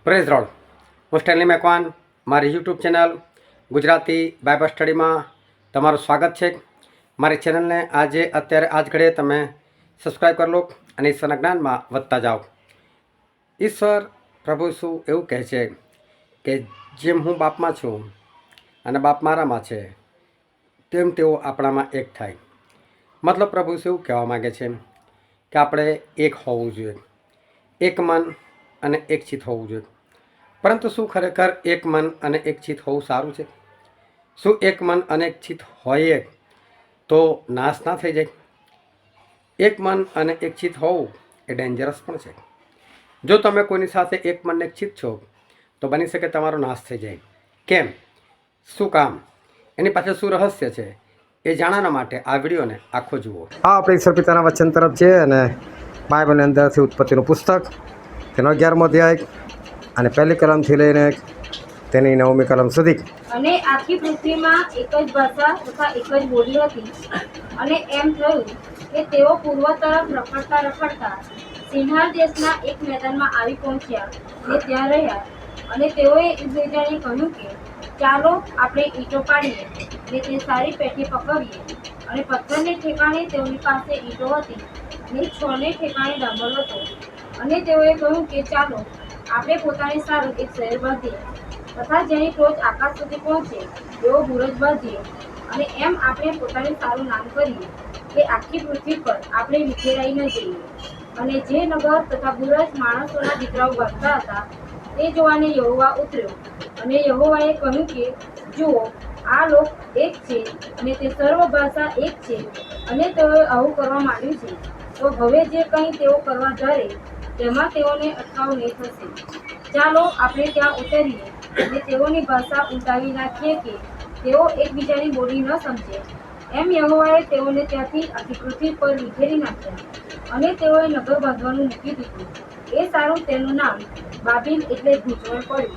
Praise road હું Stanley Macwan મારી YouTube channel Gujarati Bible સ્ટડીમાં તમારું સ્વાગત છે। મારી ચેનલને અત્યારે આજ ઘડીએ તમે સબસ્ક્રાઈબ કરી લો અને ઈશ્વરના જ્ઞાનમાં વધતા જાઓ। ઈશ્વર પ્રભુ શું એવું કહે છે કે જેમ હું બાપમાં છું અને બાપ મારામાં છે તેમ તેઓ આપણામાં એક થાય। મતલબ પ્રભુ શું એવું કહેવા માગે છે કે આપણે એક હોવું જોઈએ, એક મન અને એક ચિત્ત હોવું જોઈએ। પરંતુ શું ખરેખર એક મન અને એક ચિત્ત હોવું સારું છે? શું એક મન અને એક ચિત્ત હોય તો નાશ ના થઈ જાય? એક મન અને એક ચિત્ત હોવું એ ડેન્જરસ પણ છે। જો તમે કોઈની સાથે એક મન એક ચિત્ત છો તો બની શકે તમારો નાશ થઈ જાય। કેમ? શું કામ? એની પાછળ શું રહસ્ય છે એ જાણવાના માટે આ વિડીયોને આખો જુઓ। આ આપણે ઈશ્વર પિતાના વચન તરફ છે અને બાઇબલની અંદરથી ઉત્પત્તિનું પુસ્તક તેનો 11મો અધ્યાય અને પહેલી કલમથી લઈને તેની 9મી કલમ સુધી। અને આખી પૃથ્વીમાં એક જ ભાષા તથા એક જ બોલી હતી। અને એમ થયું કે તેઓ પૂર્વ તરફ રખડતા રખડતા સિન્હાર દેશના એક મેદાનમાં આવી પહોંચ્યા ને ત્યાં રહ્યા। અને તેઓએ એકબીજાને કહ્યું કે ચાલો આપણે ઈંટો પાડીએ ને તે સારી પેઠી પકવીએ। અને પથ્થરને ઠેકાણે તેઓની પાસે ઈંટો હતી ને છોડને ઠેકાણે ડામર હતો। અને તેઓએ કહ્યું કે ચાલો આપણે પોતાને સારું એક શહેર બાંધીએ તથા જેની ટોચ આકાશ સુધી પહોંચે એવો બુરજ બાંધીએ। અને એમ આપણે પોતાને સારું નામ કરીએ કે આખી પૃથ્વી પર આપણે વિખેરાઈ ન જઈએ। અને જે નગર તથા બુરજ માણસોના દીકરાઓ બાંધતા હતા તે જોવાને યહોવા ઉતર્યો। અને યહોવાએ કહ્યું કે જુઓ, આ લોક એક છે અને તે સર્વ ભાષા એક છે અને તેઓએ આવું કરવા માંડ્યું છે તો હવે જે કંઈ તેઓ કરવા ધારે તેમાં તેઓને અટકાવ નહીં થશે। ચાલો આપણે ત્યાં ઉતરીએ અને તેઓની ભાષા ઉલટાવી નાખીએ કે તેઓ એકબીજાની બોલી ન સમજે। એમ યહોવાએ તેઓને ત્યાંથી આખી પૃથ્વી પર વિખેરી નાખ્યા। અને તેઓએ નગર બાંધવાનું મૂકી દીધું। એ સારું તેનું નામ બાબીલ એટલે ગૂંચવણ પડ્યું,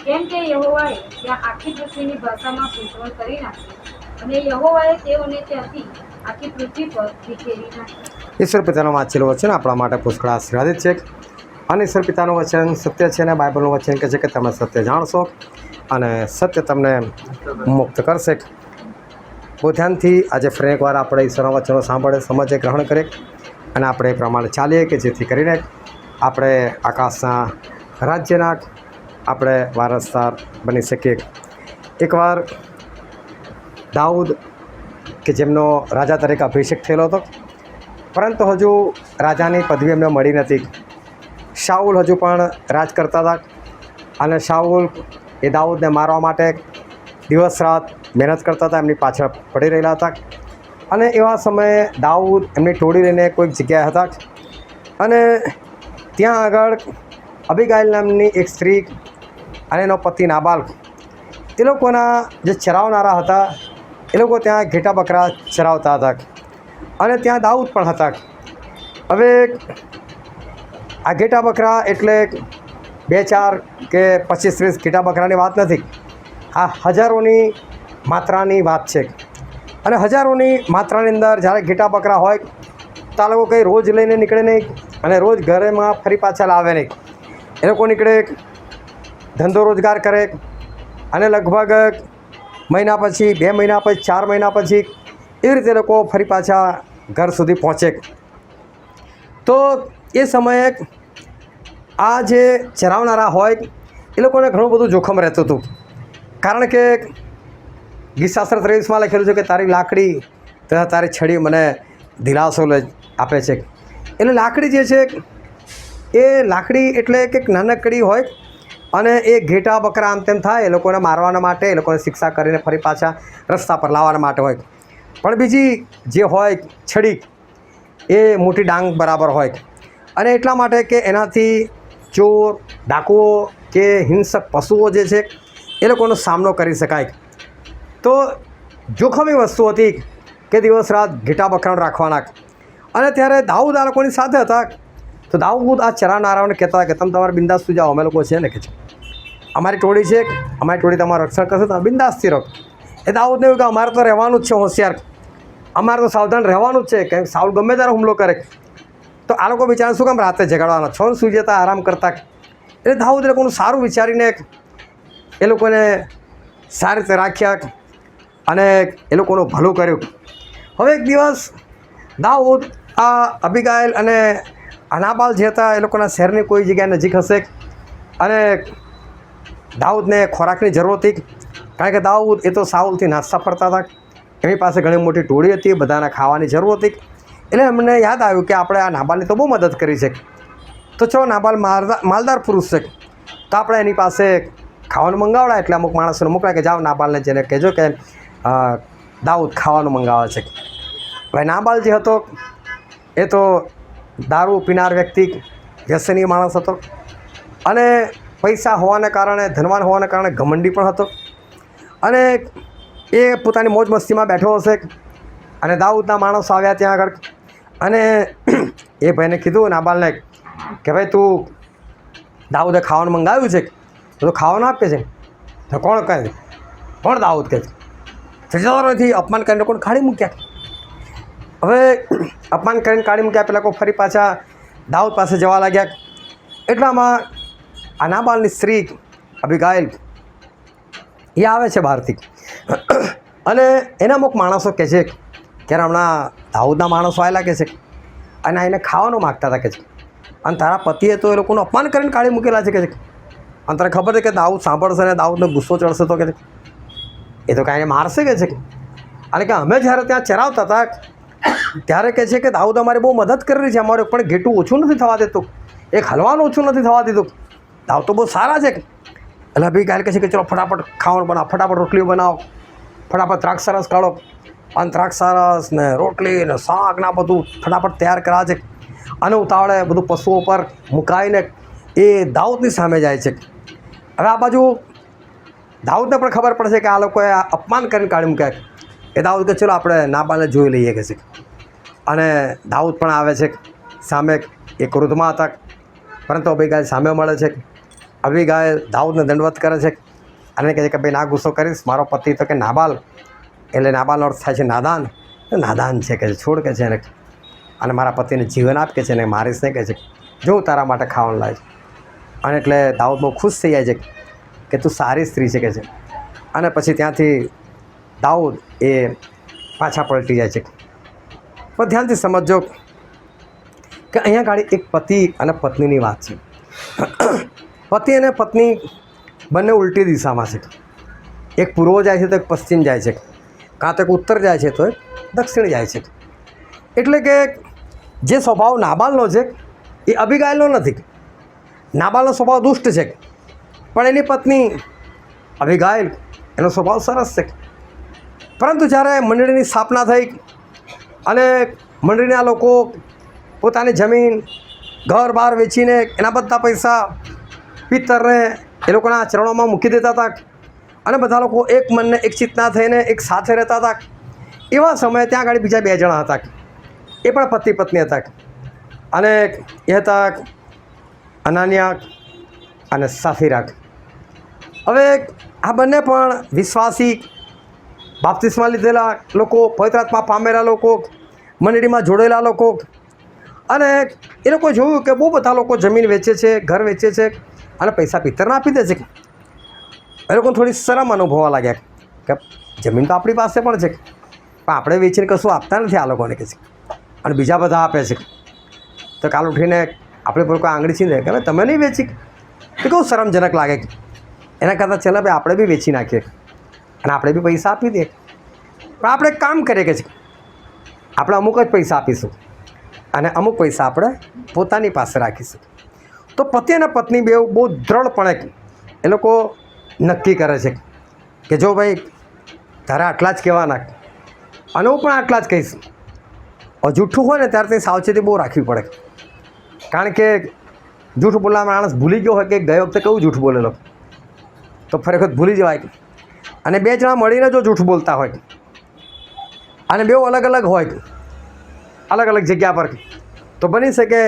કેમ કે યહોવાએ ત્યાં આખી પૃથ્વીની ભાષામાં ગૂંચવણ કરી નાખી। અને યહોવાએ તેઓને ત્યાંથી આખી પૃથ્વી પર વિખેરી નાખ્યા। ઈશ્વર પિતાનું વાંચેલું વચન આપણા માટે પુષ્કળ આશીર્વાદિત છે અને ઈશ્વર પિતાનું વચન સત્ય છે અને બાઇબલનું વચન કહે છે કે તમે સત્ય જાણશો અને સત્ય તમને મુક્ત કરશે। બહુ ધ્યાનથી આજે ફરી એકવાર આપણે ઈશ્વરના વચનો સાંભળે, સમજે, ગ્રહણ કરીએ અને આપણે એ પ્રમાણે ચાલીએ કે જેથી કરીને આપણે આકાશના રાજ્યના આપણે વારસદાર બની શકીએ। એકવાર દાઉદ કે જેમનો રાજા તરીકે અભિષેક થયેલો હતો, પરંતુ હજુ રાજાની પદવી એમને મળી નથી। શાઉલ હજુ પણ રાજ કરતા હતા અને શાઉલ એ દાઉદને મારવા માટે દિવસ રાત મહેનત કરતા હતા, એમની પાછળ પડી રહેલા હતા। અને એવા સમયે દાઉદ એમની ટોળી લઈને કોઈક જગ્યાએ હતા અને ત્યાં આગળ અબીગાઇલ નામની એક સ્ત્રી અને એનો પતિ નાબાલ એ લોકોના જે ચરાવનારા હતા એ લોકો ત્યાં ઘેટા બકરા ચરાવતા હતા અને ત્યાં દાઉદ પણ હતા। હવે આ ઘેટા બકરા એટલે 2-4 કે 25-30 ઘેટા બકરાની વાત નથી, આ હજારોની માત્રાની વાત છે। અને હજારોની માત્રાની અંદર જ્યારે ઘેટા બકરા હોય તો આ લોકો કંઈ રોજ લઈને નીકળે નહીં અને રોજ ઘરેમાં ફરી પાછા લાવે નહીં। એ લોકો નીકળે, ધંધો રોજગાર કરે અને લગભગ મહિના પછી, 2 મહિના પછી, 4 મહિના પછી એવી રીતે લોકો ફરી પાછા ઘર સુધી પહોંચે। તો એ સમયે આ જે ચરાવનારા હોય એ લોકોને ઘણું બધું જોખમ રહેતું હતું, કારણ કે ગીતશાસ્ત્ર 23માં લખેલું છે કે તારી લાકડી તથા તારી છડી મને દિલાસો આપે છે। એટલે લાકડી જે છે એ લાકડી એટલે કે નાનકડી હોય અને એ ઘેટા બકરા આમ તેમ થાય એ લોકોને મારવાના માટે, એ લોકોને શિક્ષા કરીને ફરી પાછા રસ્તા પર લાવવાના માટે હોય। પણ બીજી જે હોય છડી એ મોટી ડાંગ બરાબર હોય અને એટલા માટે કે એનાથી ચોર, ડાકુઓ કે હિંસક પશુઓ જે છે એ લોકોનો સામનો કરી શકાય। તો જોખમી વસ્તુ હતી કે દિવસ રાત ઘેટા બકરાને રાખવાના। અને ત્યારે દાઉદ આ લોકોની સાથે હતા તો દાઉદ આ ચરાવનારાઓને કહેતા કે તમે તમારે બિંદાસ જાઓ, અમે લોકો છે ને કે છે અમારી ટોળી છે, અમારી ટોળી તમારું રક્ષણ કરશે, તમે બિંદાસથી રહો। એ દાઉદને એવું કે અમારે તો રહેવાનું જ છે હોશિયાર, અમારે તો સાવધાન રહેવાનું જ છે કે સાઉલ ગમે ત્યારે હુમલો કરે। તો આ લોકો બિચારા શું કામ રાતે ઝઘડવાના, છો સૂઈ જતા આરામ કરતા। એટલે દાઉદ એ લોકોનું સારું વિચારીને એ લોકોને સારી રીતે રાખ્યા અને એ લોકોનું ભલું કર્યું. હવે એક દિવસ દાઉદ આ અબીગાઈલ અને નાબાલ જે હતા એ લોકોના શહેરની કોઈ જગ્યાએ નજીક હશે અને દાઉદને ખોરાકની જરૂર હતી, કારણ કે દાઉદ એ તો સાઉલથી નાસ્તા ફરતા હતા, એની પાસે ઘણી મોટી ટોળી હતી, બધાને ખાવાની જરૂર હતી. એટલે એમને યાદ આવ્યું કે આપણે આ નાબાલની તો બહુ મદદ કરી છે, તો ચલો નાબાલ માલદાર પુરુષ છે, તો આપણે એની પાસે ખાવાનું મંગાવડાય. એટલે અમુક માણસોને મોકલાય કે જાઓ નાબાલને જેને કહેજો કે દાઉદ ખાવાનું મંગાવે છે. ભાઈ નાબાલ જે હતો એ તો દારૂ પીનાર વ્યક્તિ, વ્યસની માણસ હતો અને પૈસા હોવાને કારણે, ધનવાન હોવાને કારણે ઘમંડી પણ હતો અને એ પોતાની મોજ મસ્તીમાં બેઠો હશે અને દાઉદના માણસો આવ્યા ત્યાં આગળ અને એ ભાઈને કીધું નાબાલને કે ભાઈ તું દાઉદે ખાવાનું મંગાવ્યું છે તો ખાવાનું આપે છે. તો કોણ કહે? કોણ દાઉદ કહે છે? નથી અપમાન કરીને કોણ કાઢી મૂક્યા. હવે અપમાન કરીને કાઢી મૂક્યા પેલા કોઈ ફરી પાછા દાઉદ પાસે જવા લાગ્યા. એટલામાં આ નાબાલની સ્ત્રી અબીગાઈલ એ આવે છે બહારથી અને એના અમુક માણસો કહે છે કે હમણાં દાઉદના માણસો આવેલા કહે છે અને એને ખાવાનું માગતા હતા કે છે, અને તારા પતિએ તો એ લોકોનું અપમાન કરીને કાઢી મૂકેલા છે કે છે, અને તને ખબર છે કે દાઉદ સાંભળશે અને દાઉદનો ગુસ્સો ચડશે તો કે છે એ તો કાંઈ મારશે કે છે. અને કે અમે જ્યારે ત્યાં ચરાવતા હતા ત્યારે કહે છે કે દાઉદ અમારી બહુ મદદ કરી રહી છે, અમારું પણ ઘેટું ઓછું નથી થવા દેતું, એક હલવાનું ઓછું નથી થવા દીધું, દાઉદ તો બહુ સારા છે. એટલે અબીગાઈલ કહે છે કે ચલો ફટાફટ ખાવાનું બનાવો, ફટાફટ રોટલીઓ બનાવો, ફટાફટ દ્રાક્ષરસ કાઢો, અને દ્રાક્ષરસ ને રોટલી ને શાક ના બધું ફટાફટ તૈયાર કરા છે અને ઉતાવળે બધું પશુઓ પર મુકાઈને એ દાઉદની સામે જાય છે. હવે આ બાજુ દાઉદને પણ ખબર પડશે કે આ લોકોએ અપમાન કરીને કાઢી મૂક્યા. એ દાઉદ કે ચલો આપણે નાબાલને જોઈ લઈએ કે છે, અને દાઉદ પણ આવે છે સામે. એ ક્રોધમાં હતા પરંતુ અબીગાઈલ સામે મળે છે. અબીગાઈલ દાઉદને દંડવત કરે છે અને કહે છે કે ભાઈ ના ગુસ્સો કરીશ, મારો પતિ તો કે નાબાલ, એટલે નાબાલનો અર્થ થાય છે નાદાન, નાદાન છે કે છોડ કે છે એને, અને મારા પતિને જીવન આપ કે છે ને મારીશ નહીં કે છે, જો તારા માટે ખાવાનું લાવે છે. અને એટલે દાઉદ બહુ ખુશ થઈ જાય છે કે તું સારી સ્ત્રી છે કે છે. અને પછી ત્યાંથી દાઉદ એ પાછા પલટી જાય છે. પણ ધ્યાનથી સમજજો કે અહીંયા ગાડી એક પતિ અને પત્નીની વાત છે. પતિ અને પત્ની બંને ઉલટી દિશામાં છે, એક પૂર્વ જાય છે તો એક પશ્ચિમ જાય છે, કાં તો એક ઉત્તર જાય છે તો એક દક્ષિણ જાય છે. એટલે કે જે સ્વભાવ નાબાલનો છે એ અબીગાઈલનો નથી. નાબાલનો સ્વભાવ દુષ્ટ છે, પણ એની પત્ની અબીગાઈલ એનો સ્વભાવ સરસ છે. પરંતુ જ્યારે મંડળીની સ્થાપના થઈ અને મંડળીના લોકો પોતાની જમીન ઘર બહાર વેચીને એના બધા પૈસા પિત્તરને એ લોકોના ચરણોમાં મૂકી દેતા હતા અને બધા લોકો એક મનને એક ચિત્તના થઈને એક સાથે રહેતા હતા. એવા સમયે ત્યાં આગળ બીજા 2 જણા હતા, એ પણ પતિ પત્ની હતા અને એ હતા અનાનિયા અને સાફીરા. હવે આ બંને પણ વિશ્વાસી, બાપ્તિસ્મા લીધેલા લોકો, પવિત્ર આત્મા પામેલા લોકો, મંડળીમાં જોડેલા લોકો, અને એ લોકોએ જોયું કે બહુ બધા લોકો જમીન વેચે છે, ઘર વેચે છે અને પૈસા પિત્તરને આપી દે છે. એ લોકોને થોડી શરમ અનુભવવા લાગ્યા કે જમીન તો આપણી પાસે પણ છે, પણ આપણે વેચીને કશું આપતા નથી આ લોકોને કે છે, અને બીજા બધા આપે છે. તો કાલ ઉઠીને આપણે પર કોઈ આંગળી છીને કે ભાઈ તમે નહીં વેચી, તો કેવું શરમજનક લાગે. એના કરતાં ચાલો ભાઈ આપણે બી વેચી નાખીએ અને આપણે બી પૈસા આપી દઈએ. પણ આપણે એક કામ કરીએ કે છે, આપણે અમુક જ પૈસા આપીશું અને અમુક પૈસા આપણે પોતાની પાસે રાખીશું. તો પતિ અને પત્ની બે બહુ દ્રઢપણે એ લોકો નક્કી કરે છે કે જો ભાઈ તારે આટલા જ કહેવાના અને હું પણ આટલા જ કહીશ. જૂઠું હોય ને ત્યારે તે સાવચેતી બહુ રાખવી પડે, કારણ કે જૂઠ બોલવા માણસ ભૂલી ગયો હોય કે ગઈ વખતે કેવું જૂઠ બોલેલો, તો ફરી વખત ભૂલી જવાય. અને 2 જણા મળીને જો જૂઠ બોલતા હોય અને બેઉ અલગ અલગ હોય, અલગ અલગ જગ્યા પર, તો બની શકે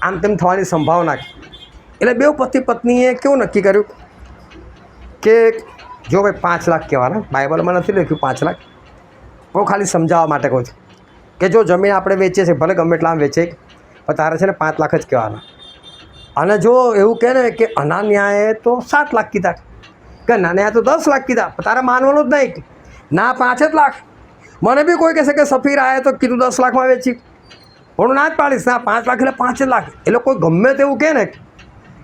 આમ તેમ થવાની સંભાવના. એટલે બેઉ પતિ પત્નીએ કેવું નક્કી કર્યું કે જો ભાઈ 5 લાખ કહેવાના, બાઇબલમાં નથી લખ્યું 5 લાખ, હું ખાલી સમજાવવા માટે કહું છું કે જો જમીન આપણે વેચીએ છીએ, ભલે ગમે એટલા આમ વેચે, પણ તારે છે ને 5 લાખ જ કહેવાના. અને જો એવું કહે ને કે અનાન્યાએ તો 7 લાખ કીધા, કે અનાન્યાએ તો 10 લાખ કીધા, તારે માનવાનું જ નહીં, ના 5 જ લાખ. મને બી કોઈ કહેશે કે સફીરાએ તો કીધું 10 લાખમાં વેચી, હું ના જ પાડીશ, ના 5 લાખ એટલે 5 જ લાખ. એટલે કોઈ ગમે તેવું કહે ને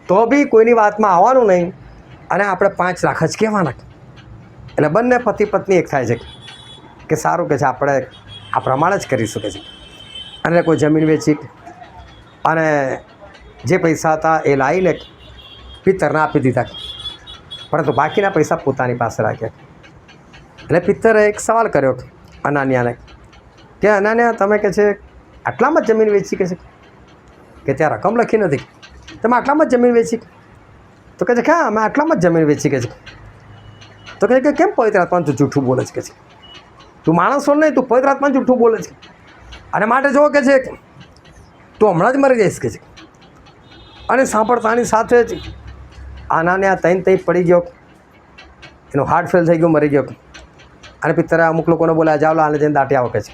તો બી કોઈની વાતમાં આવવાનું નહીં, અને આપણે 5 લાખ જ કહેવાના. એટલે બંને પતિ પત્ની એક થાય છે કે સારું કે છે, આપણે આ પ્રમાણે જ કરી શકે છે. અને કોઈ જમીન વેચી અને જે પૈસા હતા એ લાવીને પિત્તરને આપી દીધા, પરંતુ બાકીના પૈસા પોતાની પાસે રાખ્યા. એટલે પિત્તરે એક સવાલ કર્યો અનાન્યાને કે અનાન્યા, તમે કે છે આટલામાં જ જમીન વેચી કે ત્યાં રકમ લખી નથી, તમે આટલામાં જ જમીન વેચી? તો કહે છે કે હા, અમે આટલામાં જ જમીન વેચી છે. તો કહે કે કેમ પવિત્ર આત્માને તું જૂઠું બોલે છે? કે છે તું માણસો નહીં, તું પવિત્ર આત્માને જૂઠું બોલે છે, અને માટે જો કે છે તું હમણાં જ મરી જઈશ કે છે. અને સાંભળતાની સાથે જ અનાન્યા તઈ પડી ગયો, એનો હાર્ટ ફેલ થઈ ગયો, મરી ગયો. અને પિત્તરે અમુક લોકોને બોલ્યા, જાઓ આને જઈને દાટી આવો કે છે.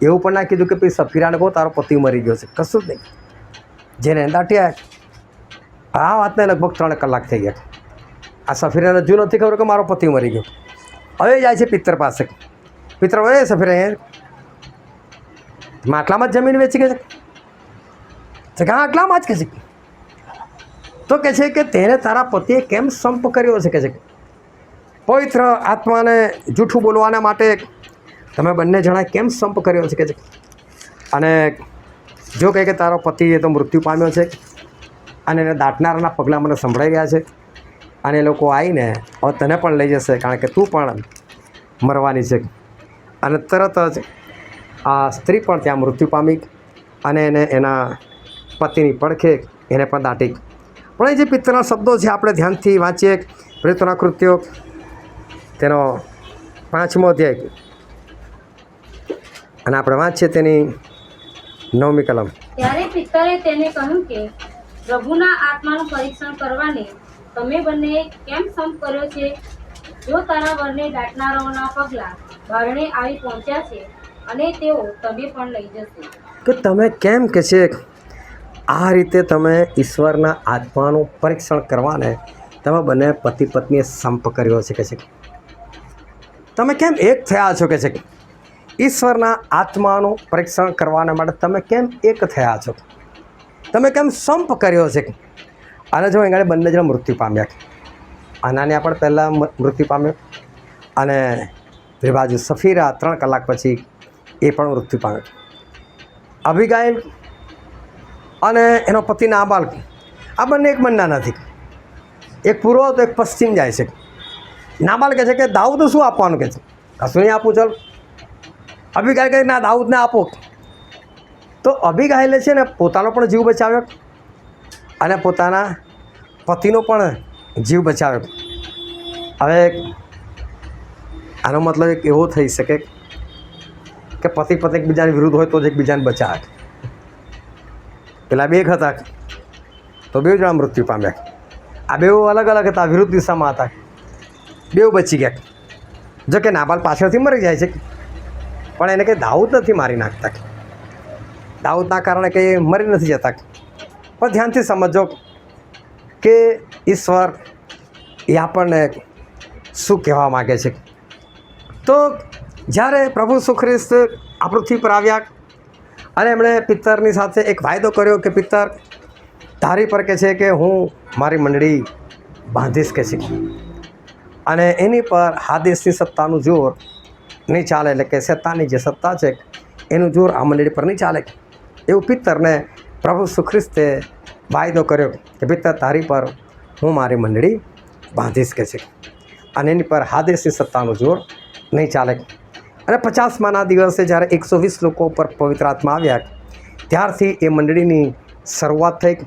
એવું પણ ના કીધું કે પછી સફીરાને કહો તારો પતિ મરી ગયો છે, કશું જ નહીં. જેને દાટી આવ્યા, આ વાતને લગભગ 3 કલાક થઈ ગયા. આ સફીરાને હજુ નથી ખબર કે મારો પતિ મરી ગયો. હવે જાય છે પિત્તર પાસે. પિત્તર હવે સફીરા આટલામાં જ જમીન વેચી કે હા આટલામાં જ કે છે. તો કહે છે કે તેને તારા પતિએ કેમ સંપ કર્યો છે? કે છે પવિત્ર આત્માને જૂઠું બોલવાના માટે તમે બંને જણાએ કેમ સંપ કર્યો છે? કે છે અને જો કહે કે તારો પતિ એ તો મૃત્યુ પામ્યો છે, અને એને દાટનારાના પગલાં મને સંભળાઈ રહ્યા છે, અને એ લોકો આવીને હવે તને પણ લઈ જશે, કારણ કે તું પણ મરવાની છે. અને તરત જ આ સ્ત્રી પણ ત્યાં મૃત્યુ પામી, અને એને એના પતિની પડખે એને પણ દાટી. પણ એ જે પિત્તરના શબ્દો છે આપણે ધ્યાનથી વાંચીએ. પ્રેરિતોના કૃત્યો તેનો 5મો અધ્યાય, અને આપણે વાંચીએ તેની 9મી કલમ. ત્યારે પિત્તરે તેને કહ્યું કે પ્રભુના આત્માનું પરીક્ષણ કરવાને તમે બંને કેમ સંપ કર્યો છે? જો તારા વરને દાટનારાઓના પગલાં બારણે આવી પહોંચ્યા છે, અને તેઓ તમે પણ લઈ જશે. કે તમે કેમ કે છે આ રીતે તમે ઈશ્વરના આત્માનું પરીક્ષણ કરવાને તમે બંને પતિ પત્નીએ સંપ કર્યો છે? કે છે તમે કેમ એક થયા છો? કે છે ઈશ્વરના આત્માનું પરીક્ષણ કરવાના માટે તમે કેમ એક થયા છો? તમે કેમ સંપ કર્યો છે? અને જો અહીંયા બંને જણા મૃત્યુ પામ્યા. અનાન્યા પણ પહેલાં મૃત્યુ પામ્યો, અને એ બાજુ સફીરા 3 કલાક પછી એ પણ મૃત્યુ પામ્યો. અબીગાઈલ અને એનો પતિ નાબાલ, આ બંને એક મનના નથી. એક પૂર્વ તો એક પશ્ચિમ જાય છે. નાબાલ કહે છે કે દાઉદ શું આપવાનું? કે છે કશું નહીં આપું, ચાલ. અબીગાઈલ કહે ના, દાઉદને આપો. તો અબીગાઈલે છે ને પોતાનો પણ જીવ બચાવ્યો, અને પોતાના પતિનો પણ જીવ બચાવ્યો. હવે આનો મતલબ એક એવો થઈ શકે કે પતિ પત્ની એકબીજાની વિરુદ્ધ હોય તો જ એકબીજાને બચાવે. પેલા 2 હતા તો 2 જણા મૃત્યુ પામ્યા. આ 2 અલગ અલગ હતા, વિરુદ્ધ દિશામાં હતા, 2 બચી ગયા. જો કે નાબાલ પાછળથી મરી જાય છે, પણ એને કંઈ દાઉદ નથી મારી નાખતા. દાઉદના કારણે કંઈ મરી નથી જતા. પણ ધ્યાનથી સમજો કે ઈશ્વર એ આપણને શું કહેવા માગે છે. તો જ્યારે પ્રભુ ઈસુ ખ્રિસ્ત આ પૃથ્વી પર આવ્યા, અને એમણે પિત્તરની સાથે એક વાયદો કર્યો કે પિત્તર તારી પર કે છે કે હું મારી મંડળી બાંધીશ કે છે, અને એની પર હાદેસની સત્તાનું જોર નહીં ચાલે. એટલે કે શેતાનની જે સત્તા છે એનું જોર આ મંડળી પર નહીં ચાલે. એવું પિત્તરને પ્રભુ ઈસુ ખ્રિસ્તે વાયદો કર્યો કે પિત્તર તારી પર હું મારી મંડળી બાંધીશ કે છે, અને એની પર હાદેસની સત્તાનું જોર નહીં ચાલે. અને 50માના દિવસે જ્યારે 120 લોકો ઉપર પવિત્ર આત્મા આવ્યા, ત્યારથી એ મંડળીની શરૂઆત થઈ.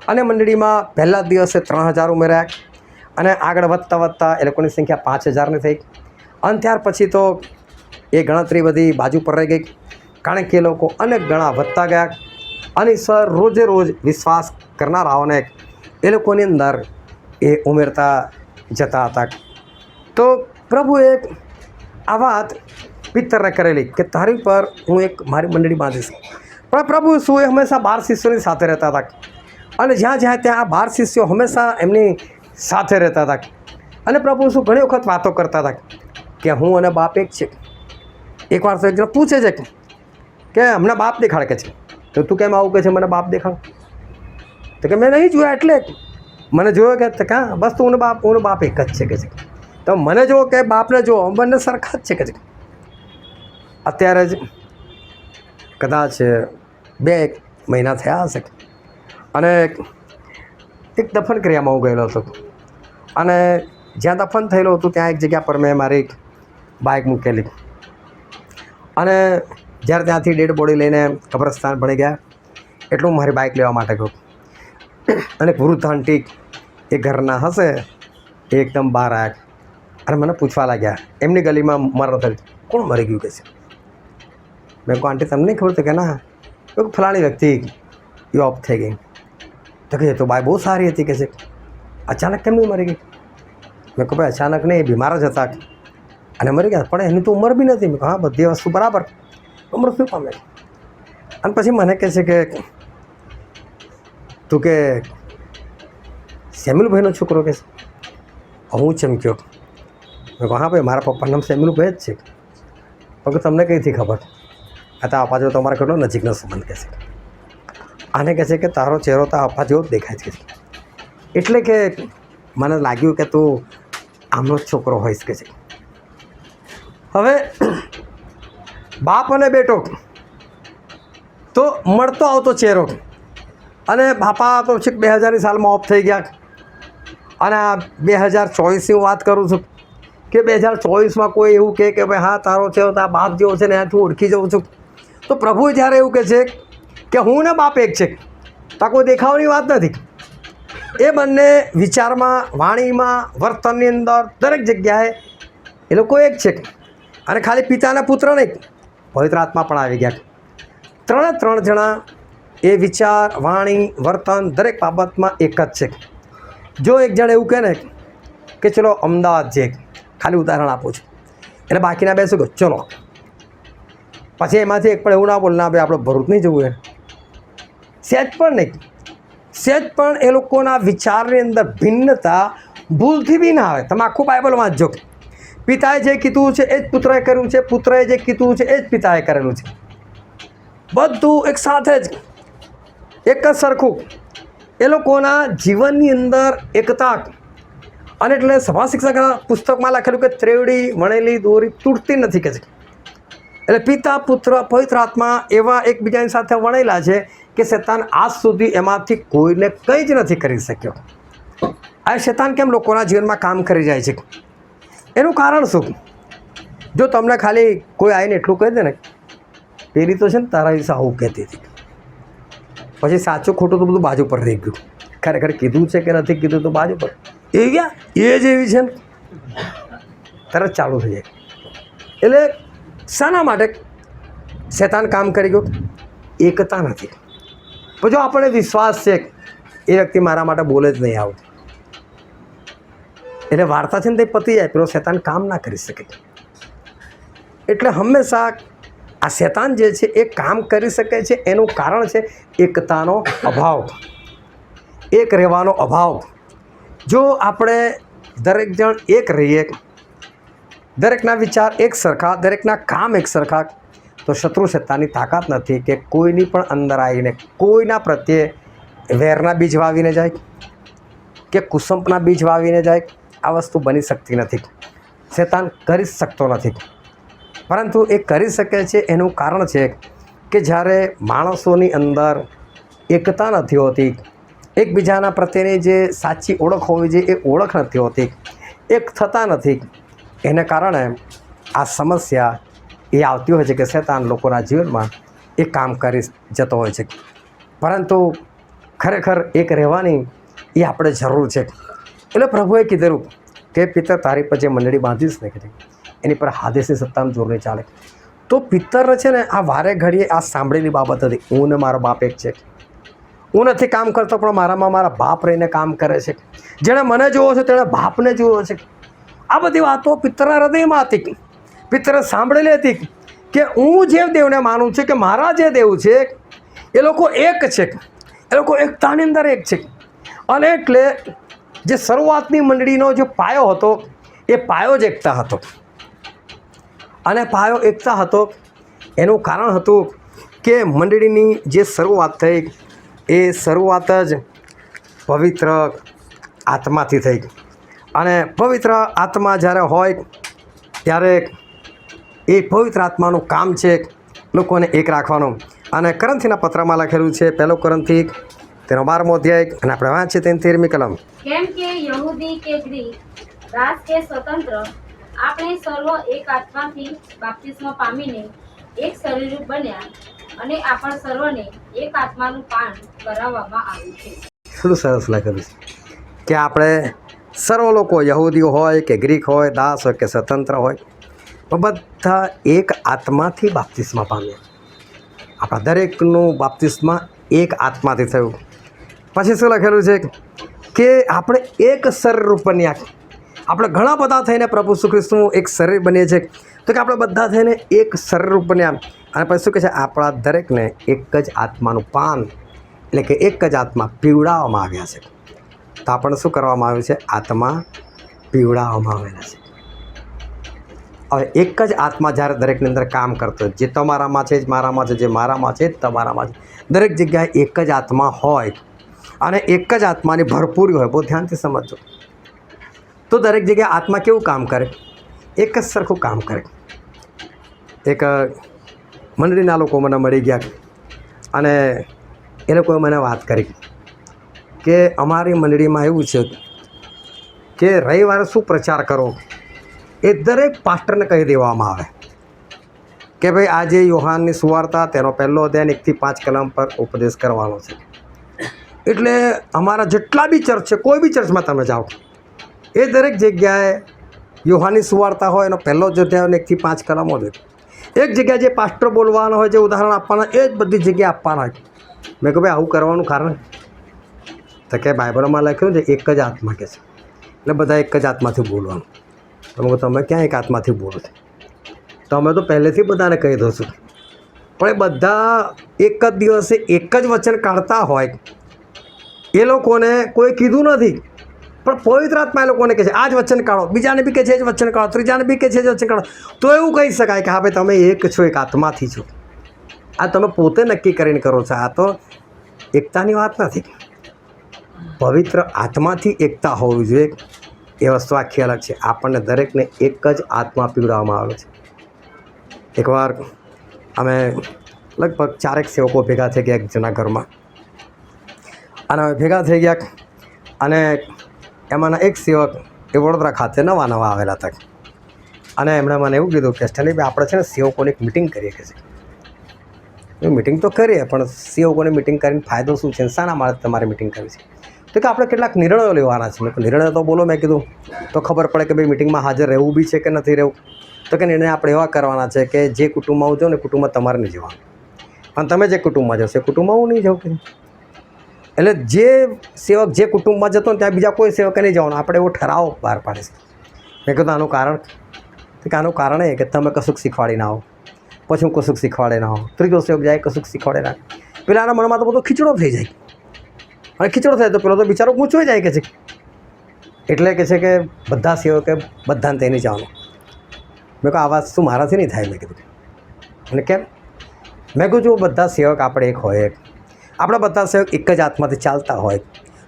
અને મંડળીમાં પહેલા દિવસે 3000 ઉમેર્યા, અને આગળ વધતા વધતા એ લોકોની સંખ્યા 5000ની થઈ. અને ત્યાર પછી તો એ ગણતરી બધી બાજુ પર રહી ગઈ, કારણ કે એ લોકો અનેક ગણા વધતા ગયા, અને સર રોજે રોજ વિશ્વાસ કરનારાઓને એ લોકોની અંદર એ ઉમેરતા જતા હતા. તો પ્રભુએ આ વાત પિત્તરને કરેલી કે તારી પર હું એક મારી મંડળી બાંધીશ. પણ પ્રભુ ઈસુ હંમેશા 12 શિષ્યોની સાથે રહેતા હતા, અને જ્યાં જ્યાં ત્યાં આ 12 શિષ્યો હંમેશા એમની સાથે રહેતા હતા. અને પ્રભુ શું ઘણી વખત વાતો કરતા હતા કે હું અને બાપ એક છે. એકવાર તો એક જણ પૂછે છે કે હમણાં બાપ દેખાડ કે છે. તો તું કેમ આવું કે છે મને બાપ દેખાડ? તો કે મેં નહીં જોયા એટલે મને જોયો કે કાં બસ તું બાપ એક જ છે કે છે. તો મને જો કે બાપને જો બંને સરખા જ છે કે છે. અત્યારે જ કદાચ 2 મહિના થયા હશે અને એક દફન ક્રિયામાં હું ગયેલો હતો. અને જ્યાં દફન થયેલું હતું ત્યાં એક જગ્યા પર મેં મારી બાઇક મૂકેલી અને જ્યારે ત્યાંથી ડેડ બોડી લઈને કબ્રસ્તાન ભણી ગયા એટલું મારી બાઇક લેવા માટે ગયો. અને વૃદ્ધ આંટી એ ઘરના હશે એ એકદમ બહાર આવ્યા અને મને પૂછવા લાગ્યા એમની ગલીમાં મરણ થયું કોણ મરી ગયું કે છે. મેં કહું આંટી તમને નહીં ખબર તો કે ના ફલાણી વ્યક્તિ એ ઓફ થઈ ગઈ. તો કે તો બાઈ બહુ સારી હતી કે છે અચાનક કેમ નહીં મરી ગઈ? મેં કહું ભાઈ અચાનક નહીં એ બીમાર જ હતા અને મરી ગયા પણ એની તો ઉંમર બી નથી. મેં કહું હા બધી વસ્તુ બરાબર મૃત્યુ પામે. અને પછી મને કહે છે કે તું કે સેમ્યુલભાઈનો છોકરો કે છે? હું ચમક્યો. મેં કહું હા ભાઈ મારા પપ્પાનું નામ સેમ્યુલભાઈ જ છે. પણ તમને કઈથી ખબર? આ તો આપા જેવો તમારા કેટલો નજીકનો સંબંધ કહે છે. આને કહે છે કે તારો ચહેરો તો આપા જેવો જ દેખાય છે. એટલે કે મને લાગ્યું કે તું આમનો જ છોકરો હોઈશ કે છે. હવે બાપ અને બેટો તો મળતો આવતો ચહેરો અને બાપા તો છેક 2000ની સાલમાં ઓફ થઈ ગયા. અને આ 2024ની હું વાત કરું છું કે 2024માં કોઈ એવું કહે કે ભાઈ હા તારો ચહેરો તો આ બાપ જેવો છે ને એનાથી ઓળખી જાઉં છું. તો પ્રભુ જ્યારે એવું કહે છે કે હું ને બાપ એક છે તો કોઈ દેખાવની વાત નથી. એ બંને વિચારમાં વાણીમાં વર્તનની અંદર દરેક જગ્યાએ એ લોકો એક છે. અને ખાલી પિતાના પુત્ર નહીં પવિત્ર આત્મા પણ આવી ગયા. 3 જણા એ વિચાર વાણી વર્તન દરેક બાબતમાં એક જ છે. જો એક જણ એવું કહે ને કે ચલો અમદાવાદ છે ખાલી ઉદાહરણ આપું છું એટલે બાકીના બે શું કહો ચલો પછી એમાંથી એક પણ એવું ના બોલ ના ભાઈ આપણે ભરૂચ નહીં જવું એમ સહેજ પણ એ લોકોના વિચારની અંદર ભિન્નતા ભૂલથી બી ના આવે. તમે આખું બાઇબલ વાંચજો. પિતાએ જે કીધું છે એ જ પુત્રએ કર્યું છે, પુત્રએ જે કીધું છે એ જ પિતાએ કરેલું છે. બધું એક સાથે જ એક જ સરખું એ લોકોના જીવનની અંદર એકતા. અને એટલે સભા શિક્ષકના પુસ્તકમાં લખેલું કે ત્રેવડી વણેલી દોરી તૂટતી નથી કે છે. એટલે પિતા પુત્ર પવિત્ર આત્મા એવા એકબીજાની સાથે વણેલા છે કે શેતાન આજ સુધી એમાંથી કોઈને કંઈ જ નથી કરી શક્યો. આ શેતાન કેમ લોકોના જીવનમાં કામ કરી જાય છે એનું કારણ શું? જો તમને ખાલી કોઈ આવીને એટલું કહી દે ને પેલી તો છે ને તારા વિશે આવું કહેતી હતી પછી સાચું ખોટું તો બધું બાજુ પર રહી ગયું. ખરેખર કીધું છે કે નથી કીધું તો બાજુ પર એ ગયા એ જ એવી છે ને તરત ચાલુ થઈ જાય. એટલે શાના માટે શેતાન કામ કરી ગયો? એકતા નથી. પણ જો આપણને વિશ્વાસ છે એ વ્યક્તિ મારા માટે બોલે જ નહીં આવતું એટલે વાર્તા છે ને તે પતી જાય પેલો શેતાન કામ ના કરી શકે. એટલે હંમેશા આ શેતાન જે છે એ કામ કરી શકે છે એનું કારણ છે એકતાનો અભાવ, એક રહેવાનો અભાવ. જો આપણે દરેક જણ એક રહીએ, દરેકના વિચાર એક સરખા, દરેકના કામ એક સરખા, તો શત્રુ શેતાનની તાકાત નથી કે કોઈની પણ અંદર આવીને કોઈના પ્રત્યે વેરના બીજ વાવીને જાય કે કુસંપના બીજ વાવીને જાય. આ વસ્તુ બની શકતી નથી. શેતાન કરી શકતો નથી. પરંતુ એ કરી શકે છે એનું કારણ છે કે જ્યારે માણસોની અંદર એકતા નથી હોતી, એકબીજાના પ્રત્યેની જે સાચી ઓળખ હોવી જોઈએ એ ઓળખ નથી હોતી, એક થતા નથી, એને કારણે આ સમસ્યા એ આવતી હોય છે કે શેતાન લોકોના જીવનમાં એ કામ કરી જતો હોય છે. પરંતુ ખરેખર એક રહેવાની એ આપણે જરૂર છે. એટલે પ્રભુએ કીધેલું કે પિતર તારી પર જે મંડળી બાંધીશ ને કે એની પર હાદેસની સત્તાનું જોર નહીં ચાલે. તો પિત્તર છે ને આ વારે ઘડીએ આ સાંભળેલી બાબત હતી. હું ને મારો બાપ એક છે. હું નથી કામ કરતો પણ મારામાં મારા બાપ રહીને કામ કરે છે. જેણે મને જોવો છે તેણે બાપને જોવો છે. આ બધી વાતો પિત્તરના હૃદયમાં હતી. પિત્તરે સાંભળેલી હતી કે હું જે દેવને માનું છું કે મારા જે દેવ છે એ લોકો એક છે. એ લોકો એકતાની અંદર એક છે. અને એટલે જે શરૂઆતની મંડળીનો જે પાયો હતો એ પાયો જ એકતા હતો. અને પાયો એકતા હતો એનું કારણ હતું કે મંડળીની જે શરૂઆત થઈ એ શરૂઆત જ પવિત્ર આત્માથી થઈ. અને પવિત્ર આત્મા જ્યારે હોય ત્યારે એ પવિત્ર આત્માનું કામ છે લોકોને એક રાખવાનું. અને કરંથીના પત્રમાં લખેલું છે, 1 કોરિન્થી તેનો 12મો અધ્યાય, અને આપણે વાંચીએ તેની 13મી કલમ. કેમ કે યહૂદી કે ગ્રીક, દાસ કે સ્વતંત્ર, આપણે સર્વ એક આત્માથી બાપ્તિસ્મ પામીને એક શરીરરૂપ બન્યા, અને આપણ સર્વને એક આત્માનું પાન કરાવવામાં આવ્યું છે. કેટલું સરસ લખેલું છે કે આપણે સર્વ લોકો, યહૂદીઓ હોય કે ગ્રીક હોય, દાસ હોય કે સ્વતંત્ર હોય, બધા એક આત્માથી બાપ્તિસ્મા પામ્યા. આપણા દરેકનું બાપ્તિસ્મા એક આત્માથી થયું. પછી શું લખેલું છે કે આપણે એક શરીરરૂપ બન્યા. આપણે ઘણા બધા થઈને પ્રભુ ઈસુ ખ્રિસ્તનું એક શરીર બનીએ છીએ, તો કે આપણે બધા થઈને એક શરીરરૂપ બન્યા. અને પછી શું કહે છે, આપણા દરેકને એક જ આત્માનું પાન, એટલે કે એક જ આત્મા પીવડાવવામાં આવ્યા છે. તો આપણને શું કરવામાં આવ્યું છે? આત્મા પીવડાવવામાં આવેલા છે. હવે એક જ આત્મા જ્યારે દરેકની અંદર કામ કરતો હોય, જે તમારામાં છે જ મારામાં છે, જે મારામાં છે જ તમારામાં છે, દરેક જગ્યાએ એક જ આત્મા હોય અને એક જ આત્માની ભરપૂરી હોય. બહુ ધ્યાનથી સમજજો. તો દરેક જગ્યાએ આત્મા કેવું કામ કરે? એક જ સરખું કામ કરે. એક મંડળીના લોકો મને મળી ગયા અને એ લોકોએ મને વાત કરી કે અમારી મંડળીમાં એવું છે કે રવિવારે શું પ્રચાર કરો એ દરેક પાસ્ટરને કહી દેવામાં આવે કે ભાઈ આજે યોહાનની સુવાર્તા તેનો 1લો અધ્યાય 1 થી 5 કલમ પર ઉપદેશ કરવાનો છે. એટલે અમારા જેટલા બી ચર્ચ છે, કોઈ બી ચર્ચમાં તમે જાઓ, એ દરેક જગ્યાએ યોહાનની સુવાર્તા હોય એનો 1લો અધ્યાય 1 થી 5 કલમો જ. એક જગ્યાએ જે પાસ્ટર બોલવાનો હોય, જે ઉદાહરણ આપવાના, એ જ બધી જગ્યાએ આપવાના હોય. મેં કહ્યું ભાઈ આવું કરવાનું કારણ? તો કે બાઇબલમાં લખ્યું છે એક જ આત્મા કે છે, એટલે બધા એક જ આત્માથી બોલવાનું. તમે ક્યાં એક આત્માથી બોલો છો? તમે તો પહેલેથી બધાને કહી દો છો, પણ એ બધા એક જ દિવસે એક જ વચન કાઢતા હોય. એ લોકોને કોઈ કીધું નથી, પણ પવિત્ર આત્મા એ લોકોને કહે છે આ જ વચન કાઢો, બીજાને બી કહે છે એ જ વચન કાઢો, ત્રીજાને બી કહે છે એ જ વચન કાઢો. તો એવું કહી શકાય કે હા ભાઈ તમે એક છો, એક આત્માથી છો. આ તમે પોતે નક્કી કરીને કરો છો. આ તો એકતાની વાત નથી. પવિત્ર આત્માથી એકતા હોવી જોઈએ, એ વસ્તુ આખી અલગ છે. આપણને દરેકને એક જ આત્મા પીવડાવવામાં આવે છે. એકવાર અમે લગભગ 4 સેવકો ભેગા થઈ ગયા એક જૂના ઘરમાં, અને અમે ભેગા થઈ ગયા. અને એમાંના એક સેવક એ વડોદરા ખાતે નવા આવેલા હતા, અને એમણે મને એવું કીધું કે સ્ટેનલીભાઈ આપણે છે ને સેવકોની એક મિટિંગ કરીએ કે છે. મિટિંગ તો કરીએ, પણ સેવકોની મિટિંગ કરીને ફાયદો શું છે, શાના માટે તમારે મિટિંગ કરવી છે? તો કે આપણે કેટલાક નિર્ણયો લેવાના છે. મેં નિર્ણય તો બોલો. મેં કીધું તો ખબર પડે કે ભાઈ મિટિંગમાં હાજર રહેવું બી છે કે નથી રહેવું. તો કે નિર્ણય આપણે એવા કરવાના છે કે જે કુટુંબમાં હું જાઉં ને કુટુંબમાં તમારે નહીં જવાનું, અને તમે જે કુટુંબમાં જશો એ કુટુંબમાં હું નહીં જાઉં કે. એટલે જે સેવક જે કુટુંબમાં જતો ને ત્યાં બીજા કોઈ સેવકે નહીં જવાનું, આપણે એવો ઠરાવ બહાર પાડીશું. મેં કીધું આનું કારણ? કે આનું કારણ એ કે તમે કશુંક શીખવાડી ના આવો, પછી હું કશુંક શીખવાડે ના આવો, ત્રીજો સેવક જાય કશુંક શીખવાડે ના. પેલાના મનમાં તો બધો ખીચડો થઈ જાય, અને ખીચડો થાય તો પેલો તો બિચારો ગૂંચવાઈ જાય કે છે. એટલે કે છે કે બધા સેવકે બધાને તે નહીં જવાનું. મેં કહું આ વાત શું મારાથી નહીં થાય? મેં કીધું. અને કેમ? મેં કહું જો બધા સેવક આપણે એક હોય, આપણે બધા સેવક એક જ આત્માથી ચાલતા હોય,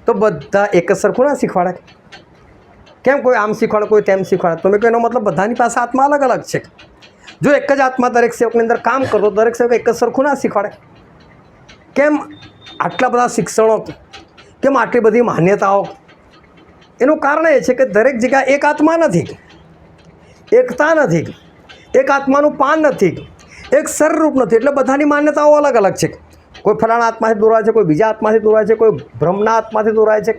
તો બધા એક જ સરખું ના શીખવાડે? કેમ કોઈ આમ શીખવાડે, કોઈ તેમ શીખવાડે? તો મેં કહ્યું એનો મતલબ બધાની પાસે આત્મા અલગ અલગ છે. જો એક જ આત્મા દરેક સેવકની અંદર કામ કરતો, દરેક સેવક એક જ સરખું ના શીખવાડે? કેમ આટલા બધા શિક્ષણો, કેમ આટલી બધી માન્યતાઓ? એનું કારણ એ છે કે દરેક જગ્યાએ એક આત્મા નથી, એકતા નથી, એક આત્માનું પાન નથી, એક શરીરરૂપ નથી. એટલે બધાની માન્યતાઓ અલગ અલગ છે. કોઈ ફલાણા આત્માથી દોરાય છે, કોઈ બીજા આત્માથી દોરાય છે, કોઈ બ્રહ્મના આત્માથી દોરાય છે,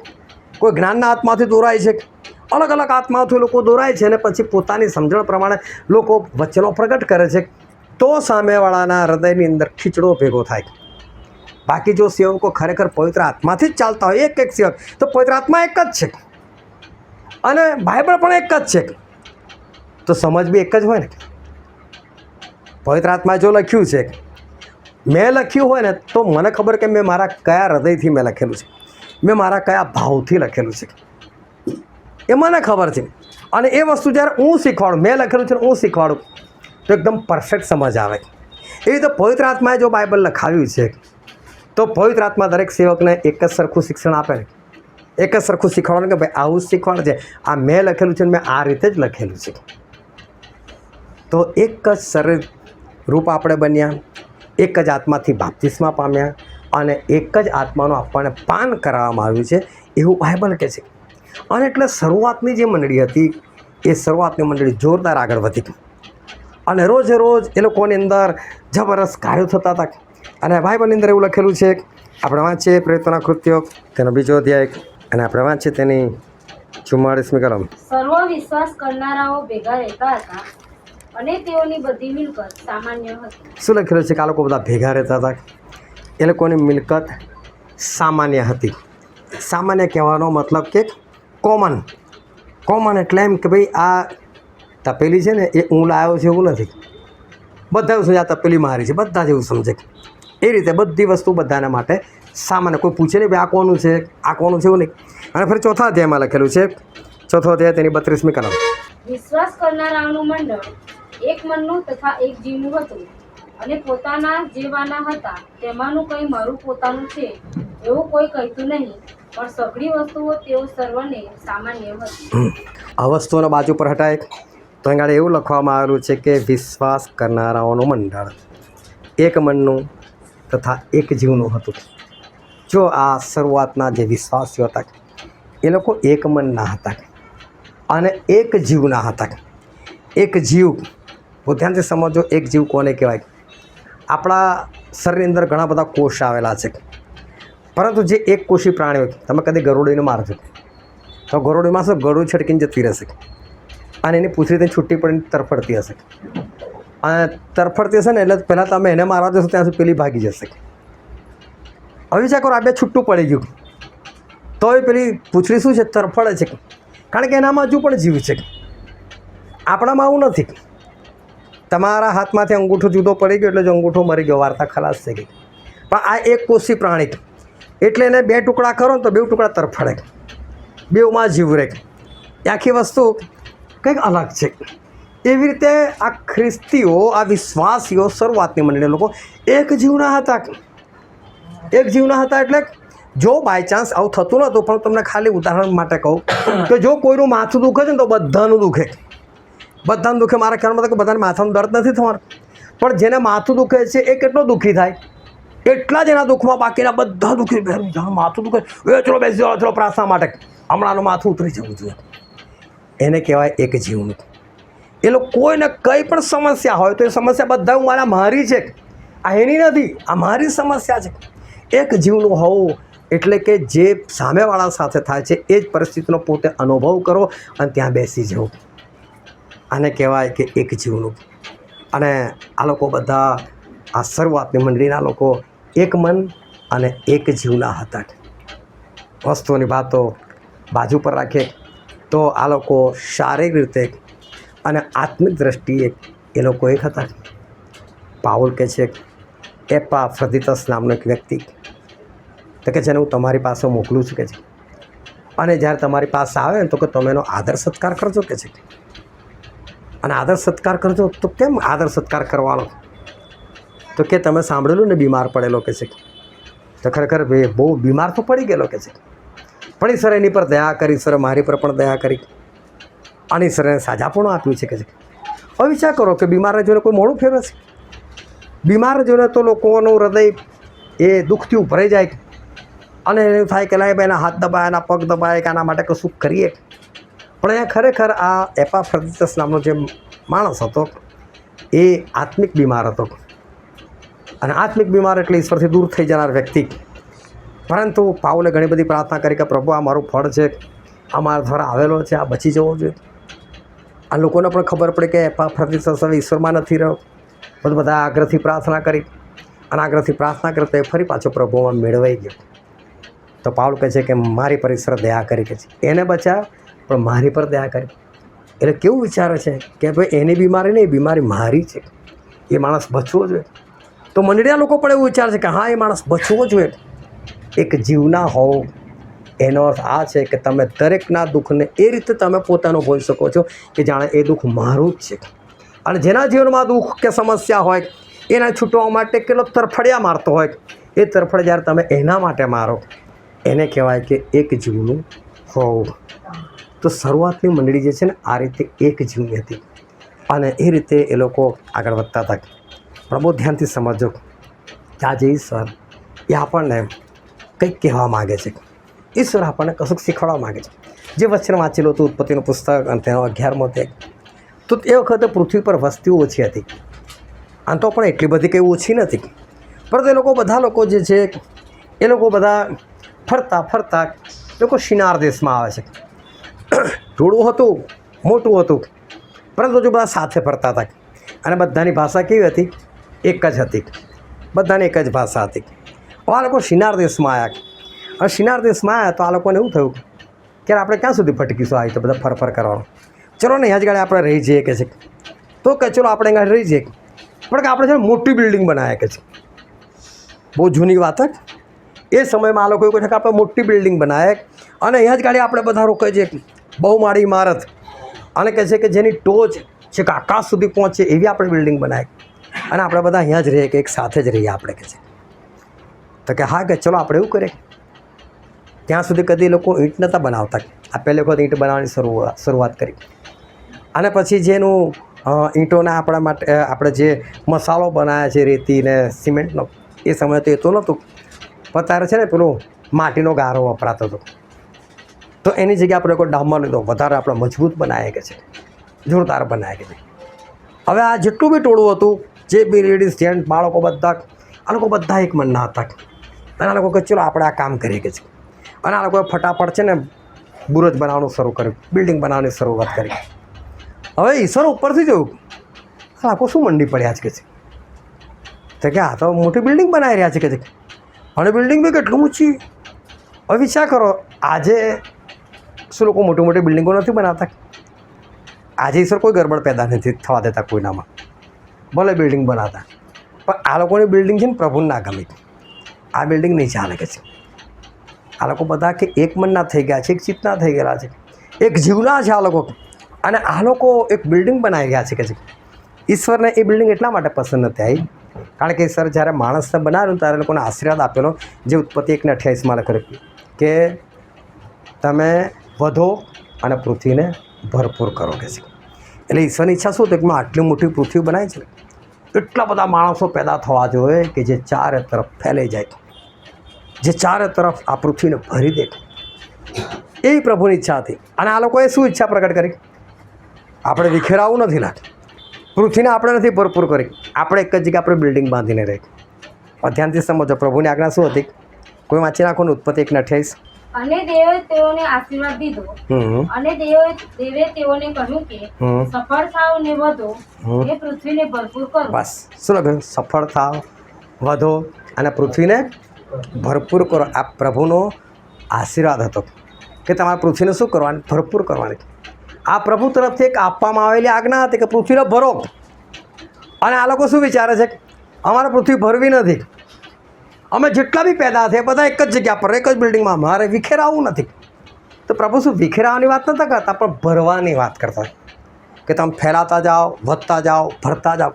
કોઈ જ્ઞાનના આત્માથી દોરાય છે. અલગ અલગ આત્માઓથી લોકો દોરાય છે, અને પછી પોતાની સમજણ પ્રમાણે લોકો વચનો પ્રગટ કરે છે. તો સામેવાળાના હૃદયની અંદર ખીચડો ભેગો થાય. બાકી જો સેવકો ખરેખર પવિત્ર આત્માથી જ ચાલતા હોય, એક સેવક, તો પવિત્ર આત્મા એક જ છે અને બાઇબલ પણ એક જ છે, તો સમજ બી એક જ હોય ને. પવિત્ર આત્માએ જો લખ્યું છે મેં લખ્યું હોય ને તો મને ખબર કે મેં મારા કયા હૃદયથી મેં લખેલું છે, મેં મારા કયા ભાવથી લખેલું છે, એ મને ખબર છે. અને એ વસ્તુ જ્યારે હું શીખવાડું, મેં લખેલું છે હું શીખવાડું તો એકદમ પરફેક્ટ સમજ આવે. એ રીતે પવિત્ર આત્માએ જો બાઇબલ લખાવ્યું છે તો પવિત્ર આત્મા દરેક સેવકને એક જ સરખું શિક્ષણ આપે ને, એક જ સરખું શીખવાડવાનું કે ભાઈ આવું જ શીખવાડ છે, આ મેં લખેલું છે ને મેં આ રીતે જ લખેલું છે. તો એક જ શરીર રૂપ આપણે બન્યા, એક જ આત્માથી બાપ્તિસ્મા પામ્યા અને એક જ આત્માનું આપણને પાન કરાવવામાં આવ્યું છે એવું બાઇબલ કહે છે. અને એટલે શરૂઆતની જે મંડળી હતી એ શરૂઆતની મંડળી જોરદાર આગળ વધી અને રોજે રોજ એ લોકોની અંદર જબરદસ્ત કાર્યો થતા હતા. અને બાઇબલની અંદર એવું લખેલું છે, આપણે વાંચીએ પ્રેરિતોના કૃત્યો તેનો 2 અધ્યાય અને આપણે વાંચીએ તેની 44મી કલમ. સર્વ વિશ્વાસ કરનારાઓ ભેગા રહેતા હતા અને તેઓની બધી મિલકત સામાન્ય હતી. શું લખેલું છે કે આ લોકો બધા ભેગા રહેતા હતા, એ લોકોની મિલકત સામાન્ય હતી. સામાન્ય કહેવાનો મતલબ કે કોમન. કોમન એટલે એમ કે ભાઈ આ તપેલી છે ને એ હું લાવ્યો છું એવું નથી, બધા એવું સમજે આ તપેલી મારી છે, બધા જ એવું સમજે. એ રીતે બધી વસ્તુ બધાના માટે સામાન્ય. કોઈ પૂછે નહીં ભાઈ આ કોનું છે, આ કોનું છે એવું નહીં. અને ફરી 4થા અધ્યાયમાં લખેલું છે, 4થો અધ્યાય તેની 32મી કલમ. વિશ્વાસ કરનારાઓનું મંડળ એક મનનું તથા એક જીવનું હતું અને પોતાના જેવાના હતા તેમાંનું કંઈ મારું પોતાનું છે એવું કોઈ કહેતું નહીં, પણ સઘળી વસ્તુઓ તેઓ સર્વને સામાન્ય હતી. આ વસ્તુઓના બાજુ પર હટાય તો અહીં એવું લખવામાં આવેલું છે કે વિશ્વાસ કરનારાઓનું મંડળ એક મનનું તથા એક જીવનું હતું. જો આ શરૂઆતના જે વિશ્વાસીઓ હતા એ લોકો એક મનના હતા અને એક જીવના હતા. એક જીવ, ધ્યાનથી સમજો, એક જીવ કોને કહેવાય? આપણા શરીરની અંદર ઘણા બધા કોષ આવેલા છે, પરંતુ જે એક કોષી પ્રાણીઓ, તમે કદી ગરુડીને મારજો તો ગરુડીમાં શું ગળું છટકીને જતી રહેશે અને એની પૂંછડી તેને છૂટી પડીને તરફડતી હશે. અને તરફડતી હશે ને એટલે પહેલાં તમે એને મારવા જશો ત્યાં સુધી પેલી ભાગી જશે. હવે વિચાર કરો, આ બે છૂટું પડી ગયું તો એ પેલી પૂંછડી શું છે, તરફડે છે, કારણ કે એનામાં હજુ પણ જીવ છે. આપણામાં આવું નથી. તમારા હાથમાંથી અંગૂઠો જુદો પડી ગયો એટલે જો અંગૂઠો મરી ગયો, વાર્તા ખલાસ થઈ ગઈ. પણ આ એક કોષી પ્રાણી એટલે એને 2 ટુકડા કરો ને તો 2 ટુકડા તરફડે, બેઉમાં જીવ રહે. આખી વસ્તુ કંઈક અલગ છે. એવી રીતે આ ખ્રિસ્તીઓ, આ વિશ્વાસીઓ, શરૂઆતની મંડળી લોકો એક જીવના હતા. એક જીવના હતા એટલે જો બાય ચાન્સ આવું થતું નહોતું, પણ તમને ખાલી ઉદાહરણ માટે કહું કે જો કોઈનું માથું દુખે છે ને તો બધાનું દુખે, બધાનું દુખે. મારા ખ્યાલમાં તો કે બધાને માથાનું દર્દ નથી થવાનું, પણ જેને માથું દુખે છે એ કેટલો દુઃખી થાય, એટલા જ એના દુઃખમાં બાકીના બધા દુઃખી. જાણ માથું દુખે એ ચલો બેસી જાઓ, ચલો પ્રાર્થના માટે, હમણાંનું માથું ઉતરી જવું જોઈએ. એને કહેવાય એક જીવનું. એ લોકો કોઈને કંઈ પણ સમસ્યા હોય તો એ સમસ્યા બધા મારી છે, આ એની નથી, આ મારી સમસ્યા છે. એક જીવનું હોવું એટલે કે જે સામેવાળા સાથે થાય છે એ જ પરિસ્થિતિનો પોતે અનુભવ કરો અને ત્યાં બેસી જવું. આને કહેવાય કે એક જીવનું. અને આ લોકો બધા, આ શરૂઆતની મંડળીના લોકો એક મન અને એક જીવના હતા. વસ્તુઓની વાતો બાજુ પર રાખીએ તો આ લોકો શારીરિક રીતે અને આત્મિક દ્રષ્ટિએ એ લોકો એક હતા. પાઉલ કહે છે એપાફ્રોદિતસ નામનો એક વ્યક્તિ તો કે જેને હું તમારી પાસે મોકલું છું કે છે, અને જ્યારે તમારી પાસે આવે ને તો કે તમે એનો આદર સત્કાર કરજો કે છે. અને આદર સત્કાર કરજો તો કેમ આદર સત્કાર કરવાનો? તો કે તમે સાંભળેલું ને બીમાર પડેલો કે છે, તો ખરેખર બહુ બીમાર તો પડી ગયેલો કે છે, પણ ઈશ્વરે એની પર દયા કરી, ઈશ્વરે મારી પર પણ દયા કરી અને ઈશ્વરે સાજાપણું આપ્યું છે કે છે. હવે વિચાર કરો કે બીમારને જોઈને કોઈ મોડું ફેરવે છે? બીમાર જોઈને તો લોકોનું હૃદય એ દુઃખથી ઉભરાઈ જાય અને એવું થાય કે લાય ભાઈ એના હાથ દબાય, એના પગ દબાય કે આના માટે કશું કરીએ. પણ અહીંયા ખરેખર આ એપાફ્રોદિતસ નામનો જે માણસ હતો એ આત્મિક બીમાર હતો. અને આત્મિક બીમાર એટલે ઈશ્વરથી દૂર થઈ જનાર વ્યક્તિ. પરંતુ પાઉલે ઘણી બધી પ્રાર્થના કરી કે પ્રભુ આ મારું ફળ છે, આ મારા દ્વારા આવેલો છે, આ બચી જવો જોઈએ. આ લોકોને પણ ખબર પડે કે એપાફ્રોદિતસ હવે ઈશ્વરમાં નથી રહ્યો. બધા આગ્રહથી પ્રાર્થના કરી અને આગ્રહથી પ્રાર્થના કરી તો એ ફરી પાછો પ્રભુમાં મેળવાઈ ગયો. તો પાઉલ કહે છે કે મારી પર ઈશ્વર દયા કરી કે છે, એને બચાવ પણ મારી પર દયા કરી. એટલે કેવું વિચારે છે કે ભાઈ એની બીમારી નહીં, બીમારી મારી છે, એ માણસ બચવો જોઈએ. તો મંડળીના લોકો પણ એવું વિચારે છે કે હા એ માણસ બચવો જોઈએ. એક જીવના હોવ એનો અર્થ આ છે કે તમે દરેકના દુઃખને એ રીતે તમે પોતાનું ભોઈ શકો છો કે જાણે એ દુઃખ મારું જ છે. અને જેના જીવનમાં દુઃખ કે સમસ્યા હોય એના છૂટવા માટે કેટલો તરફડિયા મારતો હોય, એ તરફડ જ્યારે તમે એના માટે મારો એને કહેવાય કે એક જીવનું હોવું. તો શરૂઆતની મંડળી જે છે ને આ રીતે એક જીવની હતી અને એ રીતે એ લોકો આગળ વધતા હતા. પણ બહુ ધ્યાનથી સમજો કે આજે ઈશ્વર એ આપણને કંઈક કહેવા માગે છે. ઈશ્વર આપણને કશુંક શીખવાડવા માગે છે. જે વચન વાંચેલું હતું ઉત્પત્તિનું પુસ્તક અને તેનો 11મો અધ્યાય, તો એ વખતે પૃથ્વી પર વસ્તી ઓછી હતી. આમ તો પણ એટલી બધી કંઈ ઓછી નથી, પરંતુ એ લોકો બધા લોકો જે છે એ લોકો બધા ફરતા ફરતા લોકો શિનાર દેશમાં આવે છે. ટોળું હતું, મોટું હતું, પરંતુ જો બધા સાથે ફરતા હતા અને બધાની ભાષા કેવી હતી? એક જ હતી. બધાની એક જ ભાષા હતી. આ લોકો શિનાર દેશમાં આવ્યા અને શિનાર દેશમાં આવ્યા તો આ લોકોને એવું થયું કે આપણે ક્યાં સુધી ભટકીશું, આવી તો બધા ફરફર કરવાનું, ચલો ને અહીંયા જ ગાડી આપણે રહી જઈએ કે છે. તો કે ચલો આપણે અહીંયા રહી જઈએ, પણ કે આપણે છે ને મોટી બિલ્ડિંગ બનાવ્યા કે છે. બહુ જૂની વાત છે. એ સમયમાં આ લોકો એવું કહે છે કે આપણે મોટી બિલ્ડિંગ બનાવે અને અહીંયા જ ગાડી આપણે બધા રોકાઈ જઈએ, બહુમાળી ઇમારત, અને કહે છે કે જેની ટોચ છે કે આકાશ સુધી પહોંચે એવી આપણે બિલ્ડિંગ બનાવી અને આપણે બધા અહીંયા જ રહીએ કે એક સાથે જ રહીએ આપણે કે છે. તો કે હા કે ચલો આપણે એવું કરીએ. ત્યાં સુધી કદી લોકો ઈંટ નહોતા બનાવતા. આ પહેલી વખત ઈંટ બનાવવાની શરૂઆત કરી અને પછી જેનું ઈંટોના આપણા માટે આપણે જે મસાલો બનાવ્યા છે રેતી ને સિમેન્ટનો, એ સમયે તો એ તો નહોતું. પણ તારે છે ને પેલું માટીનો ગારો વપરાતો હતો, તો એની જગ્યાએ આપણે કોઈ ડામર લીધો, વધારે આપણે મજબૂત બનાવે કે છે, જોરદાર બનાવે કે છે. હવે આ જેટલું બી ટોળું હતું, જે બી લેડીઝ જેન્ટ બાળકો બધા, આ લોકો બધા એક મનના હતા અને આ લોકો કહે ચલો આપણે આ કામ કરીએ કે છે. અને આ લોકોએ ફટાફટ છે ને બુરજ બનાવવાનું શરૂ કર્યું, બિલ્ડિંગ બનાવવાની શરૂઆત કરી. હવે ઈશ્વર ઉપરથી જોયું, આ લોકો શું મંડી પડ્યા છે કે છે. તો કે આ તો મોટી બિલ્ડિંગ બનાવી રહ્યા છે કે છે, અને બિલ્ડિંગ બી કેટલું ઊંચી. હવે વિચાર કરો, આજે શું લોકો મોટી મોટી બિલ્ડિંગો નથી બનાવતા? આજે ઈશ્વર કોઈ ગરબડ પેદા નથી થવા દેતા કોઈનામાં, ભલે બિલ્ડિંગ બનાવતા. પણ આ લોકોની બિલ્ડિંગ છે ને પ્રભુને ના ગમી. આ બિલ્ડિંગ નહીં ચાલે કે છે. આ લોકો બધા કે એક મનના થઈ ગયા છે, એક ચિત્તના થઈ ગયેલા છે, એક જીવના છે આ લોકો. અને આ લોકો એક બિલ્ડિંગ બનાવી ગયા છે કે છે. ઈશ્વરને એ બિલ્ડિંગ એટલા માટે પસંદ નથી આવી કારણ કે ઈશ્વર જ્યારે માણસને બનાવ્યું ત્યારે લોકોને આશીર્વાદ આપેલો, જે ઉત્પત્તિ 1:28 લખેલું કે તમે વધો અને પૃથ્વીને ભરપૂર કરો કે છે. એટલે ઈશ્વરની ઈચ્છા શું હતી કે મેં આટલી મોટી પૃથ્વી બનાવી છે, એટલા બધા માણસો પેદા થવા જોઈએ કે જે ચારે તરફ ફેલાઈ જાય, જે ચારે તરફ આ પૃથ્વીને ભરી દે. એવી પ્રભુની ઈચ્છા હતી. અને આ લોકોએ શું ઈચ્છા પ્રગટ કરી? આપણે વિખેરાવું નથી લાગતું, પૃથ્વીને આપણે નથી ભરપૂર કરી, આપણે એક જ જગ્યાએ આપણે બિલ્ડિંગ બાંધીને રહી. ધ્યાનથી સમજો પ્રભુની આજ્ઞા શું હતી? કોઈ વાંચી નાખો ને ઉત્પત્તિ 1:28. અને દેવે તેઓને આશીર્વાદ દીધો અને દેવે તેઓને કહ્યું કે સફળ થાવ ને વધો એ પૃથ્વીને ભરપૂર કરો. બસ શું લખ્યું? સફળ થાવ, વધો અને પૃથ્વીને ભરપૂર કરો. આ પ્રભુનો આશીર્વાદ હતો કે તમારે પૃથ્વીને શું કરવાની? ભરપૂર કરવાની. આ પ્રભુ તરફથી એક આપવામાં આવેલી આજ્ઞા હતી કે પૃથ્વીને ભરો. અને આ લોકો શું વિચારે છે? અમારે પૃથ્વી ભરવી નથી, અમે જેટલા બી પેદા થયા બધા એક જ જગ્યા પર, એક જ બિલ્ડિંગમાં, મારે વિખેરાવું નથી. તો પ્રભુ શું વિખેરાવાની વાત નહોતા કરતા, પણ ભરવાની વાત કરતા કે તમે ફેલાતા જાઓ, વધતા જાઓ, ભરતા જાઓ.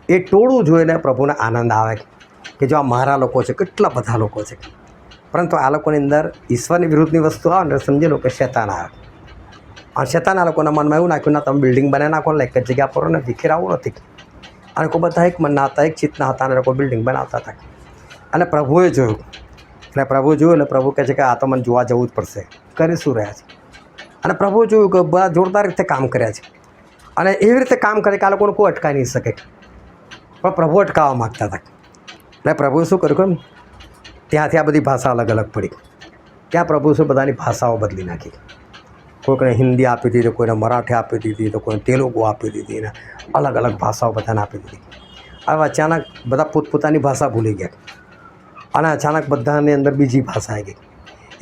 એ ટોળું જોઈને પ્રભુને આનંદ આવે કે જો આ મારા લોકો છે, કેટલા બધા લોકો છે. પરંતુ આ લોકોની અંદર ઈશ્વરની વિરુદ્ધની વસ્તુ આવે ને સમજી લો કે શેતાન આવે. અને શેતાન આ લોકોના મનમાં એવું નાખ્યું ના તમે બિલ્ડિંગ બનાવી નાખો ને એક જ જગ્યા પર ને વિખેરાવું નથી. અને લોકો બધા એક મનના હતા, એક ચિત્તના હતા અને લોકો બિલ્ડિંગ બનાવતા હતા. અને પ્રભુએ જોયું, એટલે પ્રભુ જોયું એટલે પ્રભુ કહે છે કે આ તો મને જોવા જવું જ પડશે, કરી શું રહ્યા છે. અને પ્રભુએ જોયું કે બધા જોરદાર રીતે કામ કર્યા છે અને એવી રીતે કામ કરે કે આ લોકોને કોઈ અટકાવી નહીં શકે. પણ પ્રભુ અટકાવવા માગતા હતા. એટલે પ્રભુએ શું કર્યું? ત્યાંથી આ બધી ભાષા અલગ અલગ પડી. ત્યાં પ્રભુ શું બધાની ભાષાઓ બદલી નાખી. કોઈકને હિન્દી આપી દીધી, કોઈને મરાઠી આપી દીધી, તો કોઈને તેલુગુ આપી દીધી, ને અલગ અલગ ભાષાઓ બધાને આપી દીધી. હવે અચાનક બધા પોતપોતાની ભાષા ભૂલી ગયા અને અચાનક બધાની અંદર બીજી ભાષા આવી ગઈ.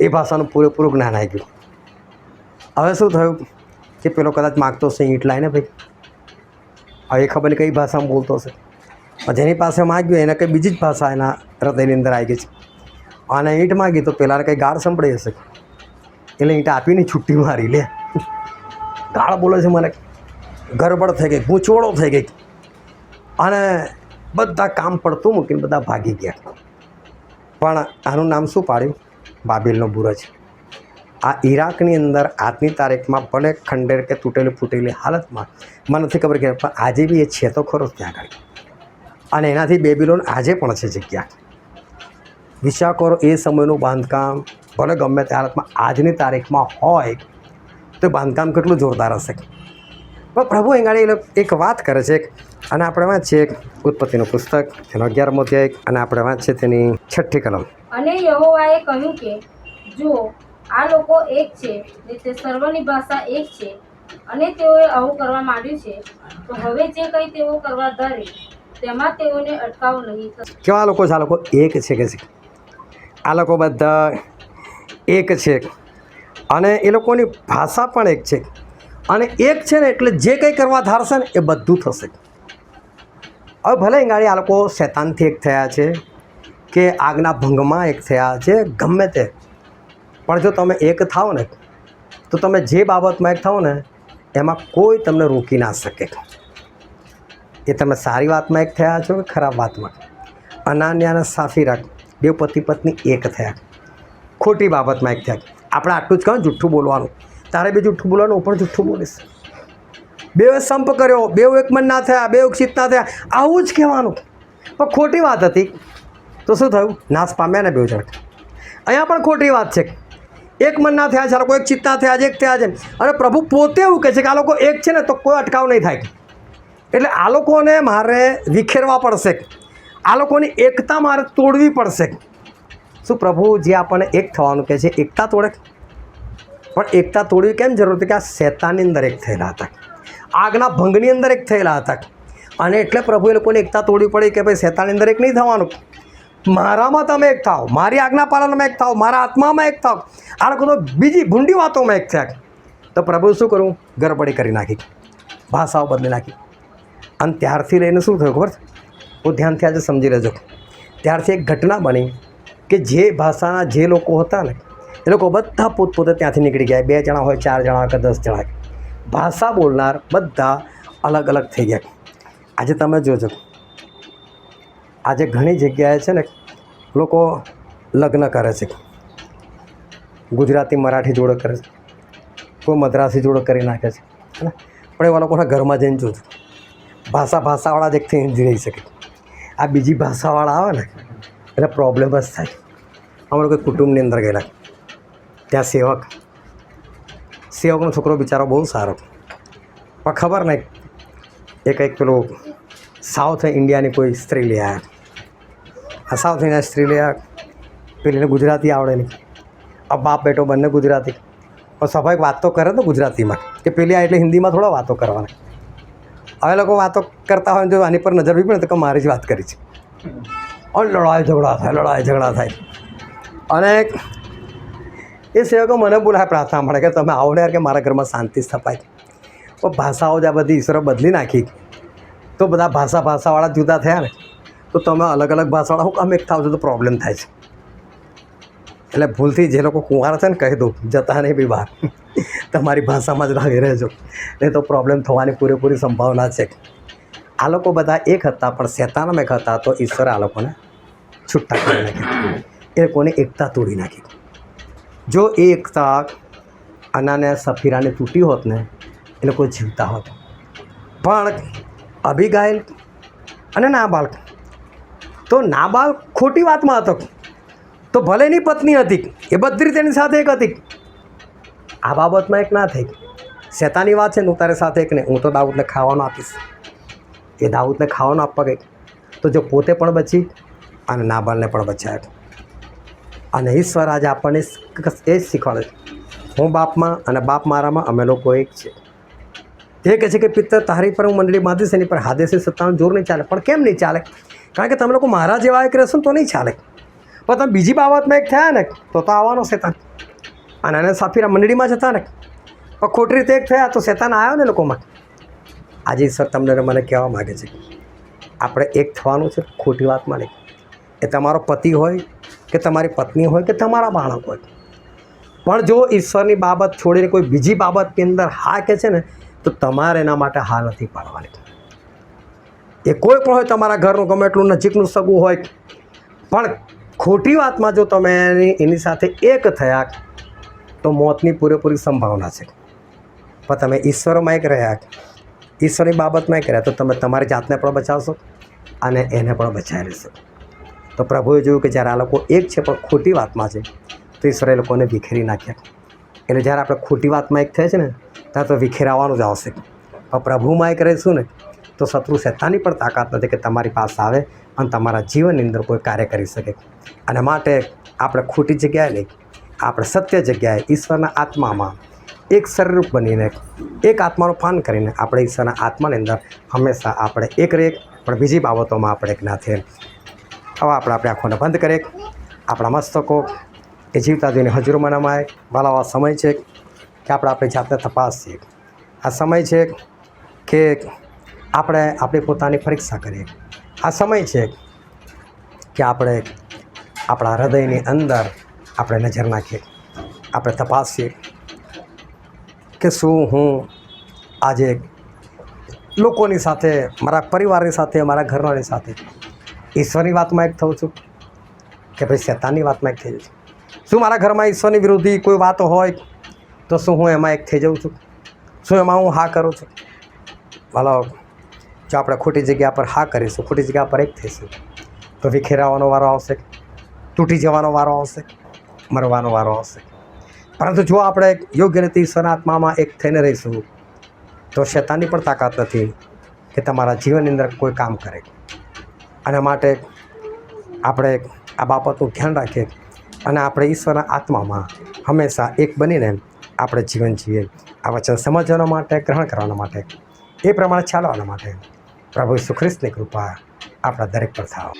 એ ભાષાનું પૂરેપૂરું જ્ઞાન આવી ગયું. હવે શું થયું કે પેલો કદાચ માગતો હશે ઈંટ લાવીને ભાઈ, હવે એ ખબર નહીં કઈ ભાષામાં બોલતો હશે. જેની પાસે માગ્યું એને કંઈ બીજી જ ભાષા એના હૃદયની અંદર આવી ગઈ છે. અને ઈંટ માગી તો પેલાને કંઈ ગાળ સંભળાઈ હશે, એટલે ઈંટ આપીને છૂટી મારી લે. ગાળ બોલે છે મને, ગરબડ થઈ ગઈ, ગૂંચવડો થઈ ગઈ, અને બધા કામ પડતું મૂકીને બધા ભાગી ગયા. પણ આનું નામ શું પાડ્યું? બાબેલનો બુરજ. આ ઈરાકની અંદર આજની તારીખમાં ભલે ખંડેર કે તૂટેલી ફૂટેલી હાલતમાં, મને નથી ખબર કે, પણ આજે બી એ છે તો ખરો ત્યાં આગળ. અને એનાથી બેબીલોન આજે પણ છે જગ્યા. વિચાર કરો, એ સમયનું બાંધકામ ભલે ગમે તે હાલતમાં આજની તારીખમાં હોય તો બાંધકામ કેટલું જોરદાર હશે. પણ પ્રભુ અહીંયા એક વાત કરે છે, અને આપણે વાંચીએ ઉત્પત્તિનું પુસ્તક એનો 11મો અધ્યાય, અને આપણે વાંચીએ તેની 6ઠ્ઠી કલમ. અને યહોવાએ કહ્યું કે જુઓ, આ લોકો એક છે ને તે સર્વની ભાષા એક છે, અને તેઓએ આવું કરવા માંડ્યું છે, તો હવે જે કંઈ તેઓ કરવા ધરે તેમાં તેઓને અટકાવ નહીં થશે. કેવા લોકો છે? આ લોકો એક છે કે છે? આ લોકો બધા એક છે, અને એ લોકોની ભાષા પણ એક છે, અને એક છે ને એટલે જે કંઈ કરવા ધારશે ને એ બધું થશે. હવે ભલે ગાડી આ લોકો શૈતાનથી એક થયા છે કે આગના ભંગમાં એક થયા છે, ગમે તે, પણ જો તમે એક થાઓ ને તો તમે જે બાબતમાં એક થાઓ ને એમાં કોઈ તમને રોકી ના શકે. એ તમે સારી વાતમાં એક થયા છો કે ખરાબ વાતમાં. અનાન્યા અને સાફીરા બે પતિ પત્ની એક થયા, ખોટી બાબતમાં એક થયા. આપણે આટલું જ કહો, જુઠ્ઠું બોલવાનું, તારે બી જુઠ્ઠું બોલવાનું, હું પણ જુઠ્ઠું બોલીશ. બેઉ સંપ કર્યો, બેઉ એક મન ના થયા, બેઉ ચિત્ત ના થયા, આવું જ કહેવાનું. પણ ખોટી વાત હતી તો શું થયું? નાશ પામ્યા ને બેઉ જણ. અહીંયા પણ ખોટી વાત છે, એક મન ના થયા છે, આ લોકો એક ચિત્ત ના થયા છે, એક થયા છે. અને પ્રભુ પોતે એવું કહે છે કે આ લોકો એક છે ને તો કોઈ અટકાવ નહીં થાય. એટલે આ લોકોને મારે વિખેરવા પડશે, આ લોકોની એકતા મારે તોડવી પડશે. શું પ્રભુ જે આપણને એક થવાનું કહે છે, એકતા તોડે? પણ એકતા તોડવી કેમ જરૂર હતી? કે આ શૈતાનની અંદર એક થયેલા હતા, આગના ભંગની અંદર એક થયેલા હતા, અને એટલે પ્રભુએ લોકોને એકતા તોડવી પડી કે ભાઈ શૈતાનની અંદર એક નહીં થવાનું, મારામાં તમે એક થાઓ, મારી આજ્ઞા પાલનમાં એક થાઓ, મારા આત્મામાં એક થાઓ. આ લોકો તો બીજી ભૂંડી વાતોમાં એક થયા. તો પ્રભુ શું કરું? ગરબડી કરી નાખી, ભાષાઓ બદલી નાખી. અને ત્યારથી લઈને શું થયું ખબર? હું ધ્યાનથી આજે સમજી લેજો. ત્યારથી એક ઘટના બની કે જે ભાષાના જે લોકો હતા ને એ લોકો બધા પોતપોતે ત્યાંથી નીકળી ગયા. 2 જણા હોય, 4 જણા હોય કે 10 જણા, ભાષા બોલનાર બધા અલગ અલગ થઈ ગયા. આજે તમે જોજો, આજે ઘણી જગ્યાએ છે ને લોકો લગ્ન કરે છે, ગુજરાતી મરાઠી જોડે કરે છે, કોઈ મદ્રાસી જોડે કરી નાખે છે, પણ એવા લોકોના ઘરમાં જઈને જોજો, ભાષાવાળા જ એકથી જ રહી શકે. આ બીજી ભાષાવાળા આવે ને એટલે પ્રોબ્લેમ જ થાય. અમારું કોઈ કુટુંબની અંદર ગયેલા, ત્યાં સેવકનો છોકરો બિચારો બહુ સારો, પણ ખબર નહીં એ કંઈક પેલું સાઉથ ઇન્ડિયાની કોઈ સ્ત્રી લઈ આવ્યા. આ સાઉથ ઇન્ડિયાની સ્ત્રી લઈ આવ્યા, પેલીને ગુજરાતી આવડે નહીં. આ બાપ બેટો બંને ગુજરાતી, પણ સ્વાભાવિક વાત તો કરે તો ગુજરાતીમાં, કે પેલી આ એટલે હિન્દીમાં થોડા વાતો કરવાના. હવે લોકો વાતો કરતા હોય જો આની પર નજર બી પડે તો કે મારી જ વાત કરી છે, અને લડાઈ ઝઘડા થાય. અને એ સેવકો મને બોલાય પ્રાર્થના મળે કે તમે આવો ને યાર, કે મારા ઘરમાં શાંતિ સ્થપાય. પણ ભાષાઓ જ આ બધી ઈશ્વરે બદલી નાખી, તો બધા ભાષાવાળા જુદા થયા ને, તો તમે અલગ અલગ ભાષાવાળા હું કામ એક થાવ છો તો પ્રોબ્લેમ થાય છે. એટલે ભૂલથી જે લોકો કુંવારા છે ને કહી દઉં, જતા નહીં બી બહાર, તમારી ભાષામાં જ લાગી રહેજો, નહીં તો પ્રોબ્લેમ થવાની પૂરેપૂરી સંભાવના છે. આ લોકો બધા એક હતા, પણ શૈતાનમાં એક હતા, તો ઈશ્વરે આ લોકોને છૂટા કરી નાખ્યા, એ લોકોની એકતા તોડી નાખી. જો એ એકતા અનાને સફીરાને તૂટી હોત ને એ લોકો જીવતા હોત. પણ અબીગાઈલ અને નાબાલ, તો નાબાલ ખોટી વાતમાં હતો, તો ભલે એની પત્ની હતી, એ બધી તેની સાથે એક હતી, આ બાબતમાં એક ના થઈ. શેતાની વાત છે ને, હું તારે સાથે એક નહીં, હું તો દાઉદને ખાવાનું આપીશ. એ દાઉદને ખાવાનું આપવા ગઈ તો જો પોતે પણ બચી અને નાબાલને પણ બચાવ્યો. અને ઈશ્વર આજે આપણને એ જ શીખવાડે છે, હું બાપમાં અને બાપ મારામાં, અમે લોકો એક છે. એ કહે છે કે પિત્તર તારી પર હું મંડળી બાંધીશ, એની પર હાદેસી સત્તાનું જોર નહીં ચાલે. પણ કેમ નહીં ચાલે? કારણ કે તમે લોકો મારા જેવા એક રહેશો તો નહીં ચાલે. પણ તમે બીજી બાબતમાં એક થયા ને તો આવવાનો શેતાન. અને એને સાફીરા મંડળીમાં જતા ને પણ ખોટી રીતે એક થયા તો શેતાન આવ્યો ને લોકોમાં. આજે ઈશ્વર તમને મને કહેવા માગે છે આપણે એક થવાનું છે, ખોટી વાતમાં નહીં. એ તમારો પતિ હોય કે તમારી પત્ની હોય કે તમારા બાળક હોય, પણ જો ઈશ્વરની બાબત છોડીને કોઈ બીજી બાબતની અંદર હા કહે છે ને, તો તમારે એના માટે હા નથી પાડવાની. એ કોઈ પણ હોય, તમારા ઘરનું ગમે એટલું નજીકનું સગું હોય, પણ ખોટી વાતમાં જો તમે એની સાથે એક થયા તો મોતની પૂરેપૂરી સંભાવના છે. પણ તમે ઈશ્વરમાં એક રહ્યા, ઈશ્વરની બાબતમાં એક રહ્યા, તો તમે તમારી જાતને પણ બચાવશો અને એને પણ બચાવી લેશો. તો પ્રભુએ જોયું કે જ્યારે આ લોકો એક છે પણ ખોટી વાતમાં છે, તો ઈશ્વરે એ લોકોને વિખેરી નાખ્યા. એટલે જ્યારે આપણે ખોટી વાતમાં એક થાય છે ને, ત્યારે તો વિખેરાવાનું જ આવશે. પણ પ્રભુમાં એક રહીશું ને, તો શત્રુ શૈતાનની પણ તાકાત નથી કે તમારી પાસે આવે અને તમારા જીવનની અંદર કોઈ કાર્ય કરી શકે. અને માટે આપણે ખોટી જગ્યાએ નહીં, આપણે સત્ય જગ્યાએ ઈશ્વરના આત્મામાં એક શરીર બનીને, એક આત્માનું પાન કરીને આપણે ઈશ્વરના આત્માની અંદર હંમેશા આપણે એક રહીએ, પણ બીજી બાબતોમાં આપણે એક ના થઈએ. હવે આપણે આપણી આંખોને બંધ કરીએ, આપણા મસ્તકો એ જીવતા જોઈને હજુરમાં નમાય. ભલાવા સમય છે કે આપણે આપણી જાતને તપાસીએ. આ સમય છે કે આપણે આપણી પોતાની પરીક્ષા કરીએ. આ સમય છે કે આપણે આપણા હૃદયની અંદર આપણે નજર નાખીએ, આપણે તપાસીએ કે શું હું આજે લોકોની સાથે, મારા પરિવારની સાથે, મારા ઘરનાની સાથે ઈશ્વરની વાતમાં એક થઉં છું કે ભાઈ શૈતાનની વાતમાં એક થઈ જાઉં છું? શું મારા ઘરમાં ઈશ્વરની વિરોધી કોઈ વાતો હોય તો શું હું એમાં એક થઈ જાઉં છું? શું એમાં હું હા કરું છું? ભલો, જો આપણે ખોટી જગ્યા પર હા કરીશું, ખોટી જગ્યા પર એક થઈશું, તો વિખેરાવાનો વારો આવશે, તૂટી જવાનો વારો આવશે, મરવાનો વારો આવશે. પરંતુ જો આપણે યોગ્ય રીતે ઈશ્વરના આત્મામાં એક થઈને રહીશું, તો શૈતાનની પણ તાકાત નથી કે તમારા જીવનની અંદર કોઈ કામ કરે. અને માટે આપણે આ બાબતનું ધ્યાન રાખીએ અને આપણે ઈશ્વરના આત્મામાં હંમેશા એક બનીને આપણે જીવન જીવીએ. આ વચન સમજવાના માટે, ગ્રહણ કરવાના માટે, એ પ્રમાણે ચાલવાના માટે પ્રભુ ઈસુ ખ્રિસ્તની કૃપા આપણા દરેક પર થાવ.